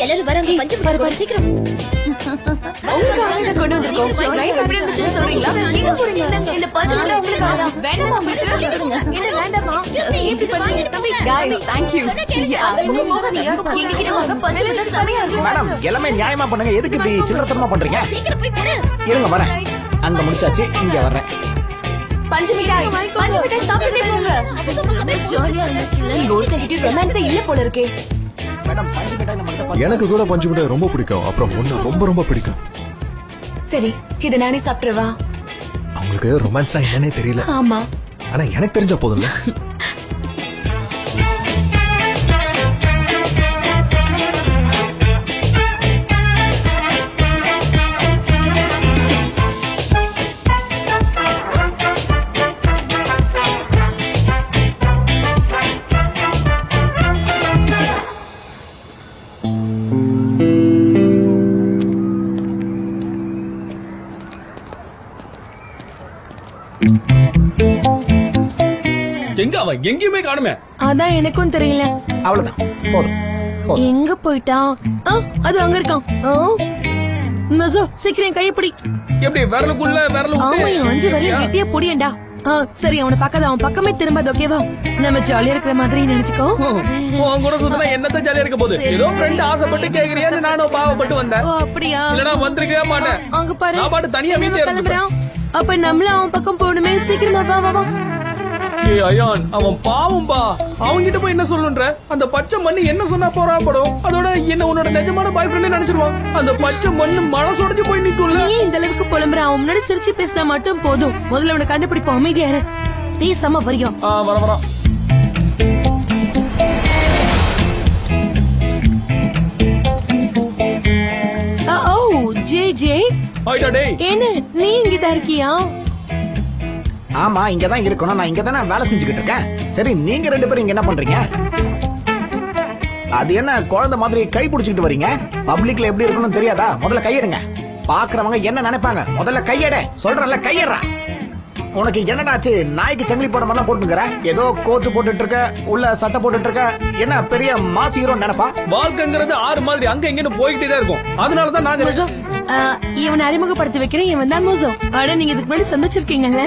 எல்லாரும் வராங்க. பஞ்சம் பாரு சீக்கிரம். உங்களுக்கு கொண்டு வந்திருக்கோம். ரைட் எப்படி இருந்துச்சுன்னு சொல்றீங்களா? நீங்க போறீங்க. இந்த பஞ்சம் உங்களுக்கு ஆதான். வேண்டாமா உங்களுக்கு? என்ன வேண்டாமா? எப்படி பண்றீங்க தம்பி? Guys, thank you. நீங்க போகாதீங்க. எங்ககிட்ட வாங்க. பஞ்சம் செமையா இருக்கும். மேடம் எல்லாமே நியாயமா பண்ணுங்க. எதுக்கு இப்படி சில்லறத்தனமா பண்றீங்க? சீக்கிரம் போய் கொடு. இருங்க வரேன். அங்க முடிச்சாச்சு, இங்க வர்றேன். பஞ்சு மிட்டாய் சாப்பிட்டுட்டே போங்க. ஜாலியா இருந்துச்சு. நீங்க ஒருத்தங்கிட்ட ரொமான்ஸே இல்ல போல இருக்கே. மேடம் பஞ்சு மிட்டாய் நம்ம எனக்கு கூட பஞ்சு மிட்டாய் ரொம்ப பிடிக்கும். அப்புறம் ஒண்ணு ரொம்ப ரொம்ப பிடிக்கும். சரி, இத நானே சாப்பிட்டுறவா? அவங்களுக்கு ரொமான்ஸ்னா என்னன்னே தெரியல. ஆமா, ஆனா எனக்கு தெரிஞ்ச போதும்ல. எங்க அவன்? எங்கேயுமே காணுமே. அதான் எனக்கும் தெரியல. அவ்வளவுதான், போதும். எங்க போயிட்டான்? அது அங்க இருக்கான். மசோ, சீக்கிரம் கையை பிடி. எப்படி விரலுக்குள்ள விரல் ஆமா, என் 5 விரல் கெட்டியா புடியேண்டா. சரி, அவனை பார்க்காத, அவன் பக்கமே திரும்பாது. ஓகேவா? நம்ம ஜாலியா இருக்கிற மாதிரி நினைச்சுக்கோ. உன் கூட சுத்தினா என்னத்த ஜாலியா இருக்க போகுது? ஏதோ ஃப்ரெண்ட் ஆசைப்பட்டு கேக்குறியான்னு நானும் பாவப்பட்டு வந்தேன். ஓ அப்படியா? இல்லனா வந்திருக்கவே மாட்டேன். அங்க பாரு, நான் பாட்டு தனியா வீட்ல கிளம்புறான். அப்ப நம்மள அவன் பக்கம் போகணுமே. சீக்கிரமா வா வா வா. ஏய் அயான், அவன் பாவம்பா. அவன்கிட்ட போய் என்ன சொல்லணும்ன்ற? அந்த பச்சை மண்ணு என்ன சொன்னா போறாப்படும். அதோட என்ன உன்னோட நிஜமான பாய் ஃப்ரெண்ட் நினைச்சிருவான். அந்த பச்சை மண்ணு மனசோடஞ்சு போய் நிக்கும்ல. நீ இந்த அளவுக்கு புலம்புற? அவன் முன்னாடி சிரிச்சு பேசினா மட்டும் போதும். முதல்ல அவனை கண்டுபிடிப்போம். அமைதியா இரு. பேசாம வரியா? வர ஓ ஜே ஜே, ஆயிட்டா டேய். என்ன நீ இங்கதான் இருக்கியா? ஆமா, இங்கதான் இருக்கணும். நான் இங்க தானே வேலை செஞ்சுக்கிட்டு இருக்கேன். சரி, நீங்க 2 பேரும் இங்க என்ன பண்றீங்க? அது என்ன குழந்தை மாதிரி கை பிடிச்சிட்டு வரீங்க? பப்ளிக்ல எப்படி இருக்கணும்னு தெரியாதா? முதல்ல கையெடுங்க. பாக்குறவங்க என்ன நினைப்பாங்க? முதல்ல கையெடு. சொல்றல, கையெடுறா. உனக்கு என்னடாச்சு? நாய்க்கு சங்கிலி போற மாதிரிலாம் போட்டுக்கிற. ஏதோ கோட் போட்டுட்டு இருக்க, உள்ள சட்டை போட்டுட்டு இருக்க. என்ன பெரிய மாஸ் ஹீரோ நினைப்பா? வாழ்க்கைங்கிறது ஆறு மாதிரி அங்க எங்கன்னு போய்கிட்டே தான் இருக்கும். அதனாலதான் நாங்க இவனை அறிமுகப்படுத்தி வைக்கிறேன். இவன் தான் மோசோ. ஆனா நீங்க இதுக்கு முன்னாடி சந்திச்சிருக்கீங்கல்ல?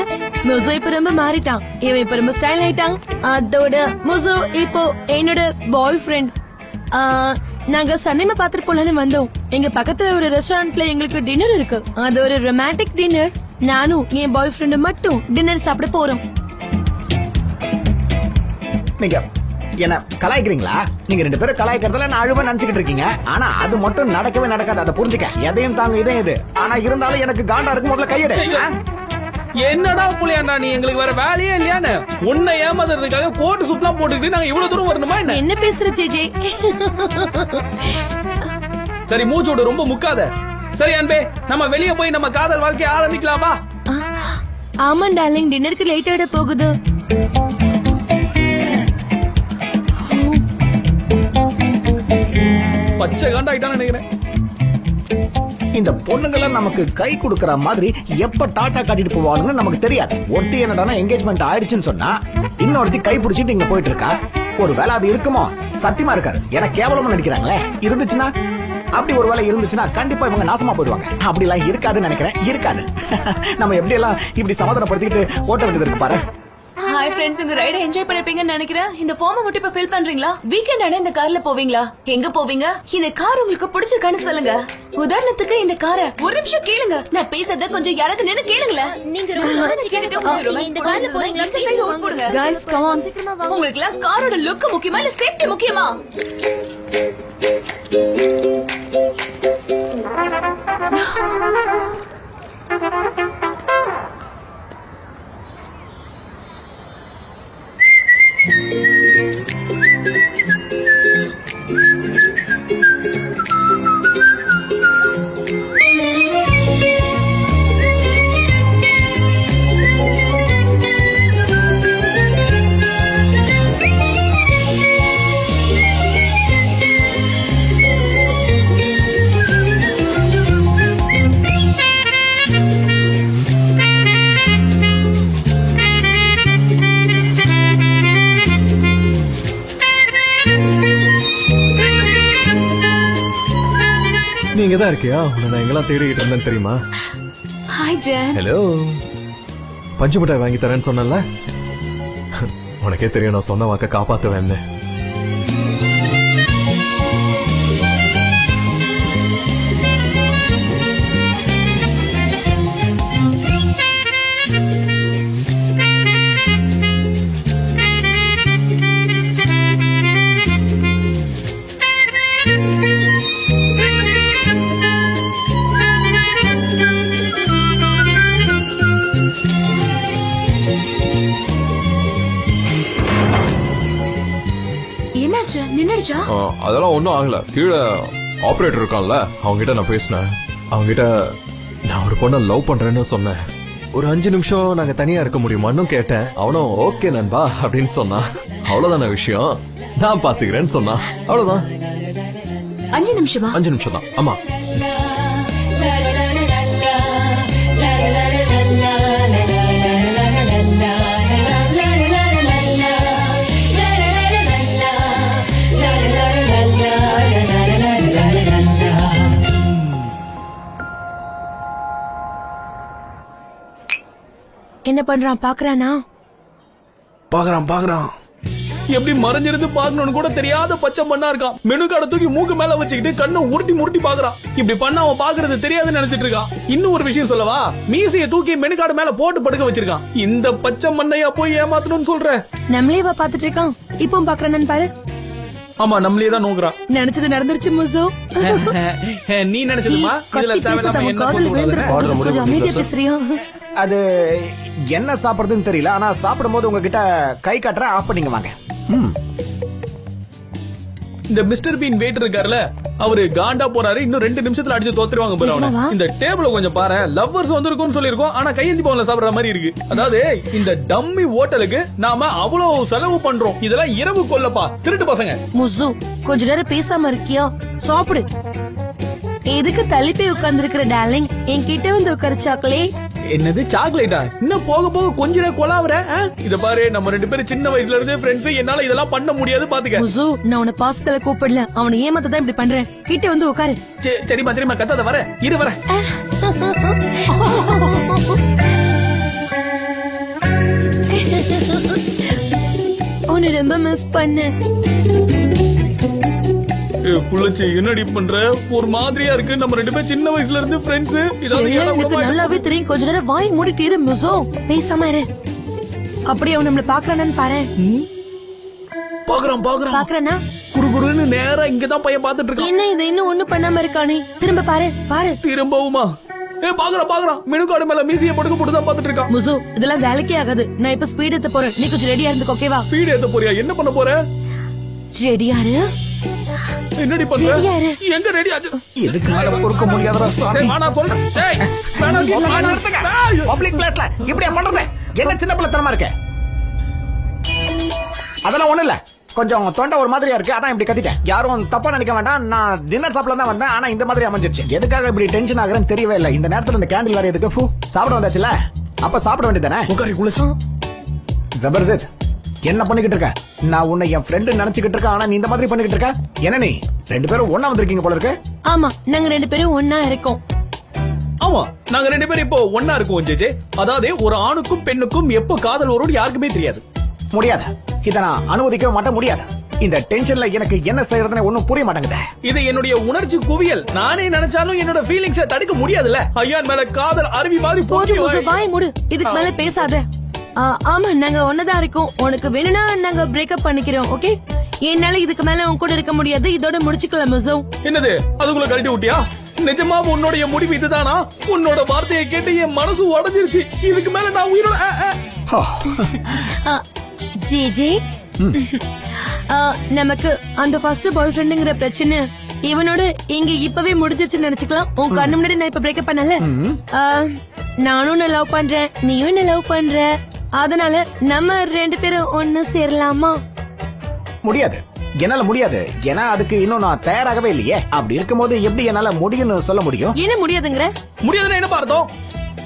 மோசோ இப்ப ரொம்ப மாறிட்டான். இவன் இப்ப ரொம்ப ஸ்டைல் ஆயிட்டான். அதோட மோசோ இப்போ என்னோட பாய் ஃப்ரெண்ட். நாங்க சனிமா பாத்துட்டு போலான்னு வந்தோம். எங்க பக்கத்துல ஒரு ரெஸ்டாரண்ட்ல எங்களுக்கு டின்னர் இருக்கு. அது ஒரு ரொமான்டிக் டின்னர். நானும் என் பாய் ஃப்ரெண்டு மட்டும் டின்னர் சாப்பிட போறோம். நீங்க என்ன கலாய்க்கிறீங்களா? நீங்க 2 பேரும் கலாய்க்கிறதுல நான் அழுவ நினைச்சுக்கிட்டு இருக்கீங்க. ஆனா அது மட்டும் நடக்கவே நடக்காது. அதை புரிஞ்சுக்க. எதையும் தாங்க, இதையும் இது. ஆனா இருந்தாலும் எனக்கு காண்டா இருக்கு. முதல்ல கையெடு. என்னடா புள்ளியாண்டா நீ? எங்களுக்கு வேற வேலையே இல்லையான்னு உன்னை ஏமாத்துறதுக்காக கோட்டு சுத்தலாம் போட்டுக்கிட்டு நாங்க இவ்வளவு தூரம் வரணுமா என்ன? என்ன பேசுற ஜேஜே? சரி, மூச்சோடு ரொம்ப முக்காத. சரி அன்பே, நம்ம வெளியே போய் நம்ம காதல் வாழ்க்கைய ஆரம்பிக்கலாம் வா. ஆமா டார்லிங், டின்னருக்கு லேட் ஆயிட போகுது. பச்சை காண்டாயிட்டான்னு நினைக்கிறேன். இந்த பொண்ணுங்கெல்லாம் நமக்கு கை கொடுக்கற மாதிரி எப்ப டாட்டா காட்டிட்டு போவானுன்னு நமக்கு தெரியாது. ஒருத்தி என்னடானா என்கேஜ்மெண்ட் ஆயிடுச்சுன்னு சொன்னா இன்னொருத்தி கை பிடிச்சிட்டு இங்க போயிட்டு இருக்கா. ஒரு வேலை அது இருக்குமோ? சத்தியமா இருக்காது. ஏன்னா கேவலமா நடிக்கிறாங்களே. இருந்துச்சுன்னா, அப்படி ஒரு வேலை இருந்துச்சுன்னா கண்டிப்பா இவங்க நாசமா போயிடுவாங்க. அப்படி எல்லாம் இருக்காதுன்னு நினைக்கிறேன். இருக்காது. நம்ம எப்படி எல்லாம் இப்படி சமாதானப்படுத்திக்கிட்டு ஓட்ட வேண்டியது இருக்கு பாரு. ஹாய் ஃப்ரெண்ட்ஸ், உங்க ரைட என்ஜாய் பண்ணிருப்பீங்கன்னு நினைக்கிறேன். இந்த ஃபார்மை மட்டும் இப்ப ஃபில் பண்றீங்களா? வீக்கெண்ட் ஆனா இந்த கார்ல போவீங்களா? எங்க போவீங்க? இந்த கார் உங்களுக்கு பிடிச்சிருக்கான்னு சொல்லுங்க. உதாரணத்துக்கு இந்த காரை ஒரு நிமிஷம் கேளுங்க. நான் பேசுறத கொஞ்சம் யாராவது நின்னு கேளுங்களேன். நீங்க இந்த கார்ல போறீங்களா? இந்த சைடு ஓட் போடுங்க. Guys come on. உங்களுக்கு எல்லாம் காரோட லுக் முக்கியமா இல்ல சேஃப்டி முக்கியமா? நீங்க தான் இருக்கியா? உன்னை நான் எங்கெல்லாம் தேடிக்கிட்டு இருந்தேன்னு தெரியுமா? Hi Jen. ஹலோ. பஞ்சு மிட்டாய் வாங்கி தரேன்னு சொன்னல, உனக்கே தெரியும் நான் சொன்ன வாக்க காப்பாத்துவேன்னு. நின்னுடுச்சா? அதெல்லாம் ஒன்றும் ஆகல. கீழே ஆபரேட்டர் இருக்கான்ல, அவங்ககிட்ட நான் பேசினேன். அவங்ககிட்ட நான் ஒரு பொண்ணை லவ் பண்றேன்னு சொன்னேன். ஒரு 5 நிமிஷம் நாங்க தனியா இருக்க முடியுமான்னு கேட்டேன். அவனும் ஓகே நண்பா அப்படின்னு சொன்னான். அவ்வளவுதான விஷயம். நான் பாத்துக்கிறேன்னு சொன்னான். அவ்வளவுதான். 5 நிமிஷமா? 5 நிமிஷம் தான். ஆமா. என்ன பண்றான் பாக்குறானா? பாக்குறான். எப்படி மறைஞ்சிருந்து பாக்கணும்னு கூட தெரியாத பச்சை மண்ணா இருக்கான். மெனு கார்டை தூக்கி மூக்கு மேல வச்சுக்கிட்டு கண்ணை உருட்டி பாக்குறான். இப்படி பண்ண அவன் பாக்குறது தெரியாதுன்னு நினைச்சிட்டு இருக்கான். இன்னும் ஒரு விஷயம் சொல்லவா? மீசையை தூக்கி மெனு கார்டு மேல போட்டு படுக்க வச்சிருக்கான். இந்த பச்சை மண்ணையா போய் ஏமாத்தணும்னு சொல்ற? நம்மளே பாத்துட்டு இருக்கான். இப்போ பாக்குறானு பாரு. ஆமா, நம்மளே தான் நோக்குறான். நினைச்சது நடந்துருச்சு முசோ. நீ நினைச்சதுமா? இதுல தேவையில்லாம என்ன கொஞ்சம் அமைதியா பேசுறியா? அது என்ன சாப்பிடுறதுன்னு தெரியல. ஆனா சாப்பிடும் போது உங்ககிட்ட கை காட்டுற ஆஃப் பண்ணிங்க வாங்க. இந்த மிஸ்டர் பீன் வெயிட்டர் இருக்காருல, அவரு காண்டா போறாரு. இன்னும் 2 நிமிஷத்துல அடிச்சு தோத்துருவாங்க பாரு அவனை. இந்த டேபிள கொஞ்சம் பாரு. லவ்வர்ஸ் வந்திருக்கும்னு சொல்லிருக்கோம், ஆனா கையெந்தி பவுன்ல சாப்பிடுற மாதிரி இருக்கு. அதாவது இந்த டம்மி ஹோட்டலுக்கு நாம அவ்வளவு செலவு பண்றோம். இதெல்லாம் இரவு கொல்லப்பா, திருட்டு பசங்க. முசு, கொஞ்ச நேரம் பேசாம இருக்கியா? சாப்பிடு. எதுக்கு தள்ளி உட்கார்ந்து இருக்கிற டார்லிங்? என்கிட்ட வந்து உட்காரு சாக்லேட். என்னது சாக்லேட்டா? இன்னும் போக போக கொஞ்சம் கொலாவற. இத பாரு, நம்ம 2 பேரும் சின்ன வயசுல இருந்து ஃப்ரெண்ட்ஸ். என்னால இதெல்லாம் பண்ண முடியாது பாத்துக்க. முசு, நான் உன்னை பாசத்துல கூப்பிடல, அவனை ஏமாத்த தான் இப்படி பண்றேன். கிட்ட வந்து உட்காரு. சரிமா கத்தாத, வர இரு வர. உன்னை ரொம்ப மிஸ் பண்ணேன். புள்ளச்சி, என்னடி பண்ற? ஒரு மாதிரியா இருக்கு. நம்ம 2 பேரும் சின்ன வயசுல இருந்து ஃப்ரெண்ட்ஸ். எனக்கு நல்லாவே தெரியும். கொஞ்ச நேரம் வாய் மூடிட்டு இரு முசோ. பேசாம இரு. அப்படியே அவன் நம்மள பாக்குறானு பாரு. பாக்குறானா? குடுகுடுன்னு நேரா இங்கதான் பையன் பாத்துட்டு இருக்கான். என்ன இது இன்னும் ஒண்ணு பண்ணாம இருக்கானே? திரும்ப பாரு. திரும்பவுமா? பாக்குறான். மெனு கார்டு மேல மீசிய படுக்க போட்டு தான் பாத்துட்டு இருக்கான். முசு, இதெல்லாம் வேலைக்கே ஆகாது. நான் இப்ப ஸ்பீட் ஏத்த போறேன். நீ கொஞ்சம் ரெடியா இருந்துக்க, ஓகேவா? ஸ்பீட் ஏத்த போறியா? என்ன பண்ண போற? ரெடியாரு. என்னடி பண்ற ரெடியா இரு. எங்க ரெடி அது இதுக்கு மேல பொறுக்க முடியாதடா சாமி. டேய், நான் சொல்றேன் டேய் வேணாம் நீ வேணாம். டேய். பப்ளிக் பிளேஸ்ல இப்படியா பண்றது? என்ன சின்ன பிள்ளைத்தனமா இருக்க? அதெல்லாம் ஒண்ணு இல்ல, கொஞ்சம் தொண்டை ஒரு மாதிரியா இருக்கு, அதான் இப்படி கத்திட்டேன். யாரும் தப்பா நினைக்க வேண்டாம், நான் டின்னர் சாப்பிட தான் வந்தேன், ஆனா இந்த மாதிரி அமைஞ்சிருச்சு. எதுக்காக இப்படி டென்ஷன் ஆகுறேன்னு தெரியவே இல்லை. இந்த நேரத்துல இந்த கேண்டில் வேற எதுக்கு? ஃபு, சாப்பிட வந்தாச்சுல, அப்ப சாப்பிட வேண்டியதானே. உட்காரி குளிச்சு. ஜபர்ஜித், என்ன பண்ணிக்கிட்டு இருக்க? நான் உன்னை என் ஃப்ரெண்டு நினைச்சுக்கிட்டு இருக்கேன், ஆனா நீ இந்த மாதிரி பண்ணிக்கிட்டு இருக்க. என்ன நீ ரெண்டு பேரும் ஒண்ணா வந்திருக்கீங்க போல இருக்கு. ஆமா, நாங்க 2 பேரும் ஒன்னா இருக்கோம். ஆமா, நாங்க 2 பேரும் இப்போ ஒண்ணா இருக்கோம் ஜெஜே. அதாவது ஒரு ஆணுக்கும் பெண்ணுக்கும் எப்போ காதல் வரும்னு யாருக்குமே தெரியாது. முடியாது, இத நான் அனுமதிக்கவே மாட்டேன். முடியாது. இந்த டென்ஷன்ல எனக்கு என்ன செய்யறதுன்னு ஒண்ணும் புரிய மாட்டேங்குது. இது என்னுடைய உணர்ச்சி குவியல். நானே நினைச்சாலும் என்னோட ஃபீலிங்ஸை தடுக்க முடியாதுல்ல. ஐயான் மேல காதல் அருவி மாதிரி போதும் போச்சு. வாய் மூடு, இதுக்கு மேல பேசாத. ஆமா, நாங்க ஒன்னதான் இருக்கோம். உனக்கு வேணும்னா நாங்க பிரேக்கப் பண்ணிக்கிறோம், ஓகே? என்னால இதுக்கு மேல உன் கூட இருக்க முடியாது. இதோட முடிச்சுக்கலாம் மிசோ. என்னது அதுக்குள்ள கழட்டி விட்டியா? நிஜமா உன்னுடைய முடிவு இதுதானா? உன்னோட வார்த்தையை கேட்டு என் மனசு உடைஞ்சிருச்சு. இதுக்கு மேல நான் உயிரோட ஜே நமக்கு அந்த ஃபர்ஸ்ட் பாய் ஃப்ரெண்டுங்கிற பிரச்சனை இவனோட இங்க இப்பவே முடிஞ்சிருச்சுன்னு நினைச்சுக்கலாம். உன் கண்ணு முன்னாடி நான் இப்ப பிரேக்கப் பண்ணல. நானும் நான் லவ் பண்றேன், நீயும் என்ன லவ் பண்ற. அதனால நம்ம 2 பேரும் ஒன்னு சேரலாமா? முடியாது, என்னால முடியாது. ஏன்னா அதுக்கு இன்னும் நான் தயாராகவே இல்லையே. அப்படி இருக்கும்போது எப்படி என்னால முடியும்னு சொல்ல முடியும்? என்ன முடியாதுங்கிற? முடியாதுன்னு என்ன பார்த்தோம்?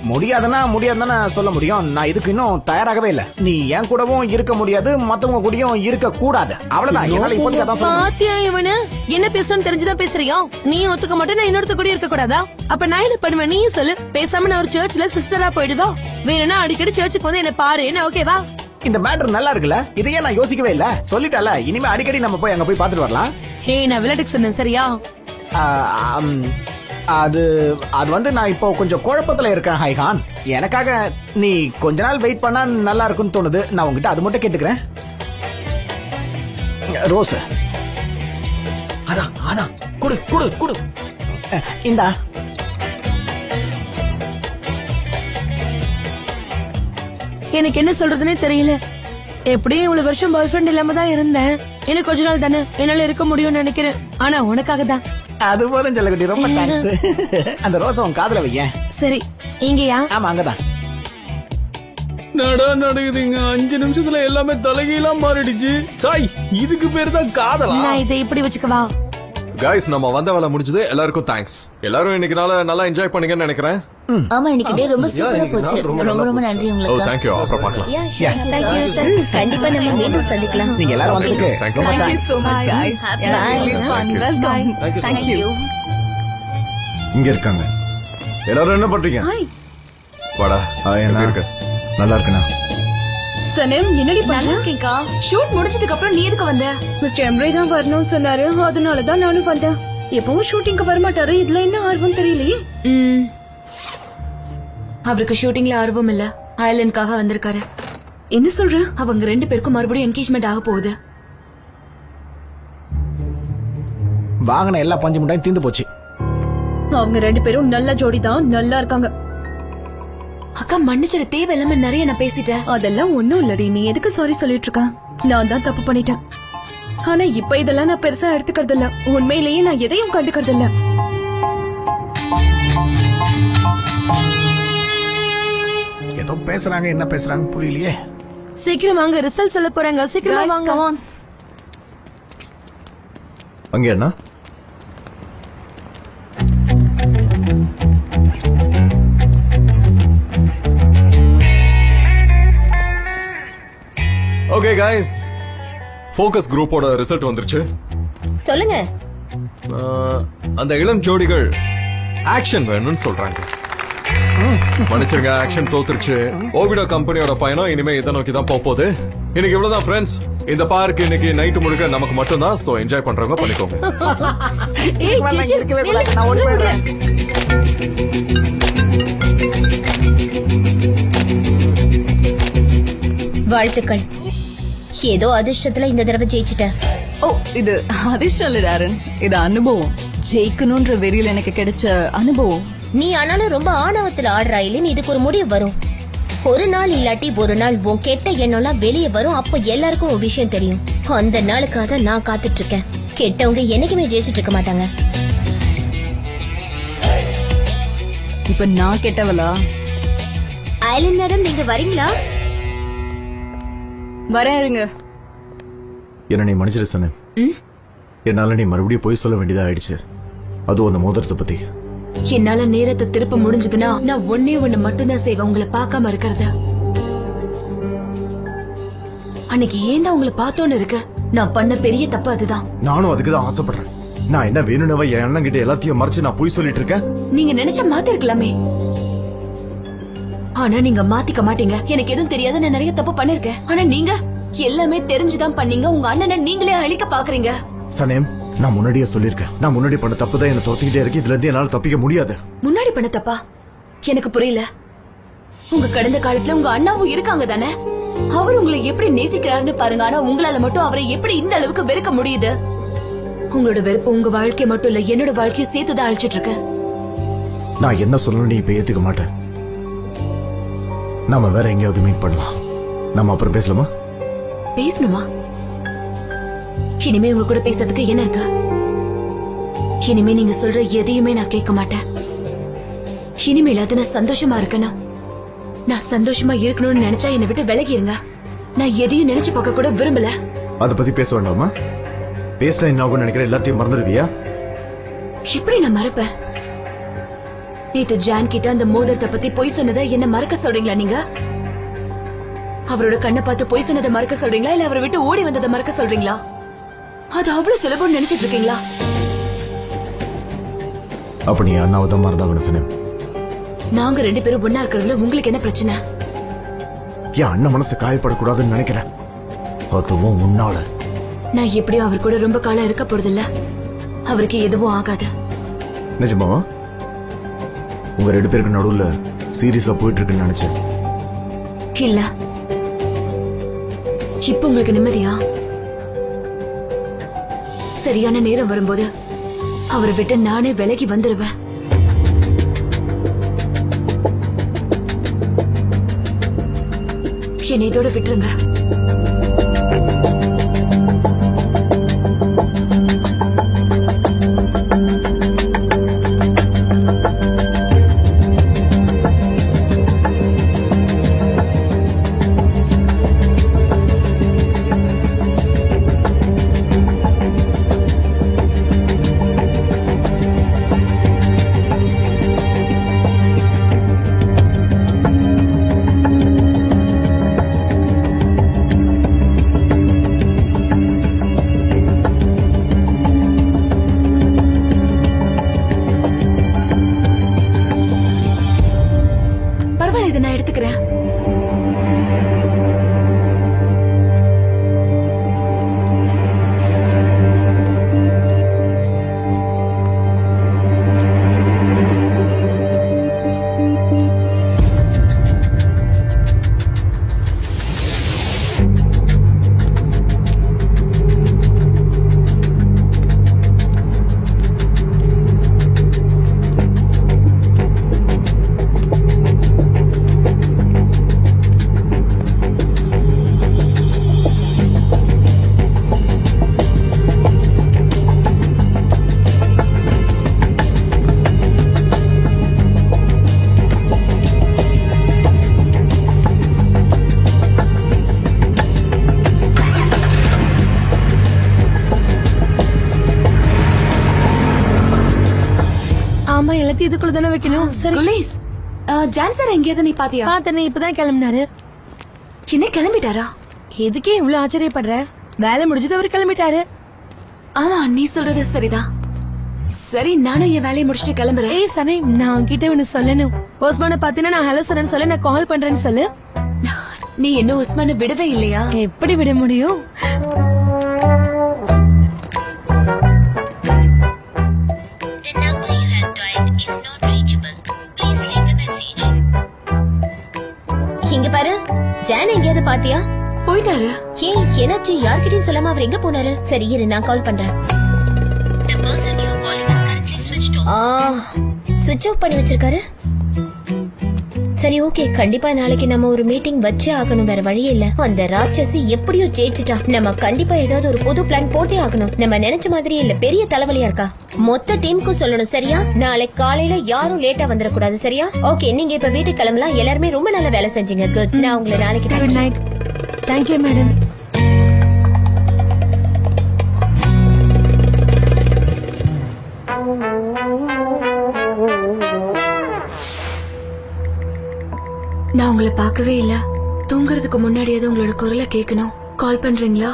முடியாதுன்னா சொல்ல முடியும். நான் இதுக்கு இன்னும் தயாராகவே இல்ல. நீ என் கூடவும் இருக்க முடியாது, மத்தவங்க கூடயும் இருக்க கூடாது. அவ்வளவுதான். என்னால இப்போதைக்கு அதான் சொல்ல முடியும். பாத்தியா இவனு என்ன பேசணும்னு தெரிஞ்சுதான் பேசுறியா? நீ ஒத்துக்க மாட்டே, நான் இன்னொருத்த கூட இருக்க கூடாதா? அப்ப நான் என்ன பண்ணுவேன் நீ சொல்லு. பேசாம நான் ஒரு சர்ச்ல சிஸ்டரா போயிடுதா? வேணும்னா அடிக்கடி சர்ச்சுக்கு வந்து என்ன பாரு, என்ன ஓகேவா? இந்த மேட்டர் நல்லா இருக்குல்ல? இதையே நான் யோசிக்கவே இல்ல. சொல்லிட்டால, இனிமே அடிக்கடி நம்ம போய் அங்க போய் பாத்துட்டு வரலாம். ஹே, நான் விளையாட்டுக்கு சொன்னேன் சரியா? அது வந்து நான் இப்போ கொஞ்சம் குழப்பத்துல இருக்கேன் ஹைகான். எனக்காக நீ கொஞ்ச நாள் வெயிட் பண்ணா நல்லா இருக்கும்னு தோணுது. நான் உங்ககிட்ட அது மட்டும் கேட்டுக்கிறேன். ரோஸ், அதான் குடு குடு குடு. இந்தா. எனக்கு என்ன சொல்றதுன்னே தெரியல. எப்படியும் இவ்வளவு வருஷம் பாய் ஃப்ரெண்ட் இல்லாம தான் இருந்தேன். எனக்கு கொஞ்ச நாள் தானே என்னால இருக்க முடியும்னு நினைக்கிறேன். ஆனா உனக்காக தான். அது போதும் செல்லக்குட்டி, ரொம்ப தேங்க்ஸ். அந்த ரோஸ் உன் காதுல வையேன். சரி, இங்கயா? ஆமா, அங்கதான். நடக்குதுங்க. 5 நிமிஷத்துல எல்லாமே தலைகீழா மாறிடுச்சு. சாய், இதுக்கு பேரு தான் காதலா? நான் இதை இப்படி வச்சுக்கவா? கைஸ், நம்ம வந்த வேலை முடிஞ்சது. எல்லாருக்கும் தேங்க்ஸ். எல்லாரும் இன்னைக்கு நாள நல்லா என்ஜாய் பண்ணீங்கன்னு நினைக்கிறேன். ஆமா, இன்னைக்கு டே ரொம்ப சூப்பரா போச்சு. ரொம்ப நன்றி ஓ, உங்களுக்கு. தேங்க்யூ. அப்புறம் பார்க்கலாம். கண்டிப்பா நம்ம மீண்டும் சந்திக்கலாம். நீங்க எல்லாரும் வந்ததுக்கு Thank you. ரொம்ப Thank you thanks. so much, guys. Yeah, really fun. Welcome. Thank you. இங்க இருக்காங்க. எல்லாரும் என்ன பண்றீங்க? வாடா. என்ன எப்படி இருக்க? நல்லா இருக்குண்ணா. சனம், என்னடி நல்லா இருக்கேக்கா. ஷூட் முடிஞ்சதுக்கு அப்புறம் நீ எதுக்கு வந்த? மிஸ்டர் எம்ரே தான் வரணும்னு சொன்னாரு, அதனாலதான் நானும் வந்தேன். எப்பவும் ஷூட்டிங்க்கு வரமாட்டாரு, இதுல என்ன ஆர்வம் தெரியலையே. அவருக்கு ஷூட்டிங்ல ஆர்வம் இல்ல, ஐலண்ட்காக வந்திருக்காரு. என்ன சொல்ற? அவங்க 2 பேருக்கும் மறுபடியும் என்கேஜ்மெண்ட் ஆக போகுது. வாங்கின எல்லா பஞ்சு முட்டையும் தீந்து போச்சு. அவங்க 2 பேரும் நல்ல ஜோடி தான், நல்லா இருக்காங்க. அக்கா மன்னிச்சிட, தேவையில்லாம நிறைய நான் பேசிட்டேன். அதெல்லாம் ஒண்ணும் இல்லடி, நீ எதுக்கு சாரி சொல்லிட்டு இருக்க? நான் தான் தப்பு பண்ணிட்டேன். ஆனா இப்ப இதெல்லாம் நான் பெருசா எடுத்துக்கிறது இல்ல. உண்மையிலேயே நான் எதையும் கண்டுக்கிறது இல்ல. ஏதோ பேசுறாங்க, என்ன பேசுறாங்க புரியலையே. சீக்கிரம் வாங்க, ரிசல்ட் சொல்ல போறாங்க. சீக்கிரமா Guys, வாங்க. come on. அங்க என்ன? ஓகே கைஸ், ஃபோக்கஸ் குரூப்போட ரிசல்ட் வந்துருச்சு. சொல்லுங்க. அந்த இளம் ஜோடிகள் ஆக்ஷன் வேணும்னு சொல்றாங்க. மன்னிச்சிருங்க, ஆக்ஷன் தோத்துருச்சு. ஓவிடோ கம்பெனியோட பயணம் இனிமே இதை நோக்கி தான் போகுது. இன்னைக்கு இவ்வளவுதான் ஃப்ரெண்ட்ஸ். இந்த பார்க் இன்னைக்கு நைட் முழுக்க நமக்கு மட்டும் தான். சோ என்ஜாய் பண்றவங்க பண்ணிக்கோங்க. இருக்கவே கூடாது, நான் ஓடி போயிடுறேன். வாழ்த்துக்கள். ஏதோ அதிர்ஷ்டத்துல இந்த தடவை ஜெயிச்சிட்டேன். ஓ, இது அதிர்ஷ்டம் இல்ல டாரன், இது அனுபவம். ஜெயிக்கணும்ன்ற வெறியில எனக்கு கிடைச்ச அனுபவம். நீ ஆனாலும் ரொம்ப ஆணவத்துல ஆடுறாயிலேன்னு இதுக்கு ஒரு முடிவு வரும். ஒரு நாள் இல்லாட்டி ஒரு நாள் உன் கெட்ட எண்ணம்லாம் வெளியே வரும். அப்ப எல்லாருக்கும் ஒரு விஷயம் தெரியும். அந்த நாளுக்காக நான் காத்துட்டு இருக்கேன். கெட்டவங்க என்னைக்குமே ஜெயிச்சிட்டு இருக்க மாட்டாங்க. இப்ப நான் கெட்டவளா? ஐலண்ட் மேடம், நீங்க வரீங்களா? வரேன் இருங்க. என்ன நீ மன்னிச்சிரு சனே. என்னால நீ மறுபடியும் போய் சொல்ல வேண்டியதா ஆயிடுச்சு. அதுவும் அந்த மோதிரத்தை பத்தி. என்னால நேரத்தை திருப்ப முடிஞ்சதுன்னா நான் ஒன்னே ஒண்ணு மட்டும்தான் செய்வேன், உங்களை பார்க்காம இருக்கிறது. அன்னைக்கு ஏன் தான் உங்களை பார்த்தோன்னு இருக்கு. நான் பண்ண பெரிய தப்பு அதுதான். நானும் அதுக்கு தான் ஆசைப்படுறேன். நான் என்ன வேணும்னவ என் அண்ணன் கிட்ட எல்லாத்தையும் மறைச்சு நான் போய் சொல்லிட்டு இருக்கேன். நீங்க நினைச்சா மாத்தி இருக்கலாமே. ஆனா நீங்க மாத்திக்க மாட்டீங்க. எனக்கு எதுவும் தெரியாது, நான் நிறைய தப்பு பண்ணிருக்கேன். ஆனா நீங்க எல்லாமே தெரிஞ்சுதான் பண்ணீங்க. உங்க அண்ணனை நீங்களே அழிக்க பாக்குறீங்க. சனேம், நான் முன்னாடியே சொல்லிருக்கேன். நான் முன்னாடி பண்ண தப்பு தான் என்ன துரத்திக்கிட்டே இருக்கு. இதுல இருந்து என்னால தப்பிக்க முடியாது. முன்னாடி பண்ண தப்பா? எனக்கு புரியல. உங்க கடந்த காலத்துல உங்க அண்ணாவும் இருக்காங்க தானே? அவர் உங்களை எப்படி நேசிக்கிறாருன்னு பாருங்க. ஆனா உங்களால மட்டும் அவரை எப்படி இந்த அளவுக்கு வெறுக்க முடியுது? உங்களோட வெறுப்பு உங்க வாழ்க்கை மட்டும் இல்ல, என்னோட வாழ்க்கையை சேர்த்துதான் அழிச்சிட்டு இருக்கு. நான் என்ன சொல்லணும் நீ இப்ப ஏத்துக்க மாட்டேன். நாம வேற எங்கேயாவது மீட் பண்ணலாம். நாம அப்புறம் பேசலாமா? பேசணுமா? இனிமே உங்க கூட பேசுறதுக்கு என்ன இருக்கா? இனிமே நீங்க சொல்ற எதையுமே நான் கேட்க மாட்டேன். இனிமேலாவது நான் சந்தோஷமா இருக்கணும். நான் சந்தோஷமா இருக்கணும்னு நினைச்சா என்னை விட்டு விலகிருங்க. நான் எதையும் நினைச்சு பார்க்க கூட விரும்பல. அத பத்தி பேச வேண்டாமா? பேசினா என்ன ஆகும் நினைக்கிற? எல்லாத்தையும் மறந்துடுவியா? எப்படி நான் மறப்பேன்? நேத்து ஜான் கிட்ட அந்த மோதிரத்தை பத்தி பொய் சொன்னதை என்ன மறக்க சொல்றீங்களா நீங்க? அவரோட கண்ணை பார்த்து பொய் சொன்னதை மறக்க சொல்றீங்களா, இல்ல அவரை விட்டு ஓடி வந்ததை மறக்க சொல்றீங்களா? அது அவ்வளவு சுலபம் நினைச்சிட்டு இருக்கீங்களா? அப்ப நீ அண்ணாவை தான் மறந்தாவணும் சனேம். நாங்க ரெண்டு பேரும் ஒன்னா இருக்கிறதுல உங்களுக்கு என்ன பிரச்சனை? என் அண்ணன் மனசு காயப்படக்கூடாதுன்னு நினைக்கிறேன். அதுவும் முன்னால. நான் எப்படியும் அவர் கூட ரொம்ப காலம் இருக்க போறதில்ல. அவருக்கு எதுவும் ஆகாது. நிஜமாவா? உங்க ரெண்டு பேருக்கு நடுவுல சீரியஸா போயிட்டு இருக்குன்னு நினைச்சேன். இல்ல. இப்ப உங்களுக்கு நிம்மதியா? சரியான நேரம் வரும்போது அவரை விட்டு நானே விலகி வந்துருவேன். என்னை இதோட விட்டுருங்க. இதை நான் எடுத்துக்கிறேன். ஆமா, எல்லாத்தையும் இதுக்குள்ள தானே வைக்கணும். சரி குலேஸ், ஜான் சார் எங்கேயாவது நீ பாத்தியா? பார்த்தனே, இப்பதான் கிளம்பினாரு. என்ன கிளம்பிட்டாரா? எதுக்கே இவ்வளவு ஆச்சரியப்படுற? வேலை முடிஞ்சது அவர் கிளம்பிட்டாரு. ஆமா, நீ சொல்றது சரிதான். சரி, நானும் என் வேலையை முடிச்சுட்டு கிளம்புறேன். ஏய் சனே, நான் உன்கிட்ட ஒன்னு சொல்லணும். ஓஸ்மான பாத்தீங்கன்னா நான் ஹலோ சொன்னேன்னு சொல்லு, நான் கால் பண்றேன்னு சொல்லு. நீ என்ன உஸ்மான விடவே இல்லையா? எப்படி விட முடியும்? இங்க பாரு, ஜான் எங்கேயாவது பாத்தியா? போயிட்டாரு. ஏன் என்னாச்சு? யார்கிட்டயும் சொல்லாம அவர் எங்க போனாரு? சரி இரு, நான் கால் பண்றேன். ஸ்விட்ச் ஆஃப் பண்ணி வச்சிருக்காரு. சரி ஓகே, கண்டிப்பா நாளைக்கு நம்ம ஒரு மீட்டிங் வச்சே ஆகணும், வேற வழியே இல்ல. அந்த ராட்சசி எப்படியோ ஜெயிச்சிட்டா. நம்ம கண்டிப்பா ஏதாவது ஒரு புது பிளான் போட்டே ஆகணும். நம்ம நினைச்ச மாதிரியே இல்ல, பெரிய தலைவலியா இருக்கா. மொத்த டீமுக்கும் சொல்லணும் சரியா? நாளைக்கு காலையில யாரும் லேட்டா வந்துடக்கூடாது சரியா? ஓகே, நீங்க இப்ப வீட்டுக்கு கிளம்பலாம். எல்லாருமே ரொம்ப நல்ல வேலை செஞ்சீங்க. குட். நான் உங்களை நாளைக்கு குட் நைட். Thank you madam. நான் உங்களை பார்க்கவே இல்ல. தூங்குறதுக்கு முன்னாடியாவது உங்களோட குரலை கேட்கணும். கால் பண்றீங்களா?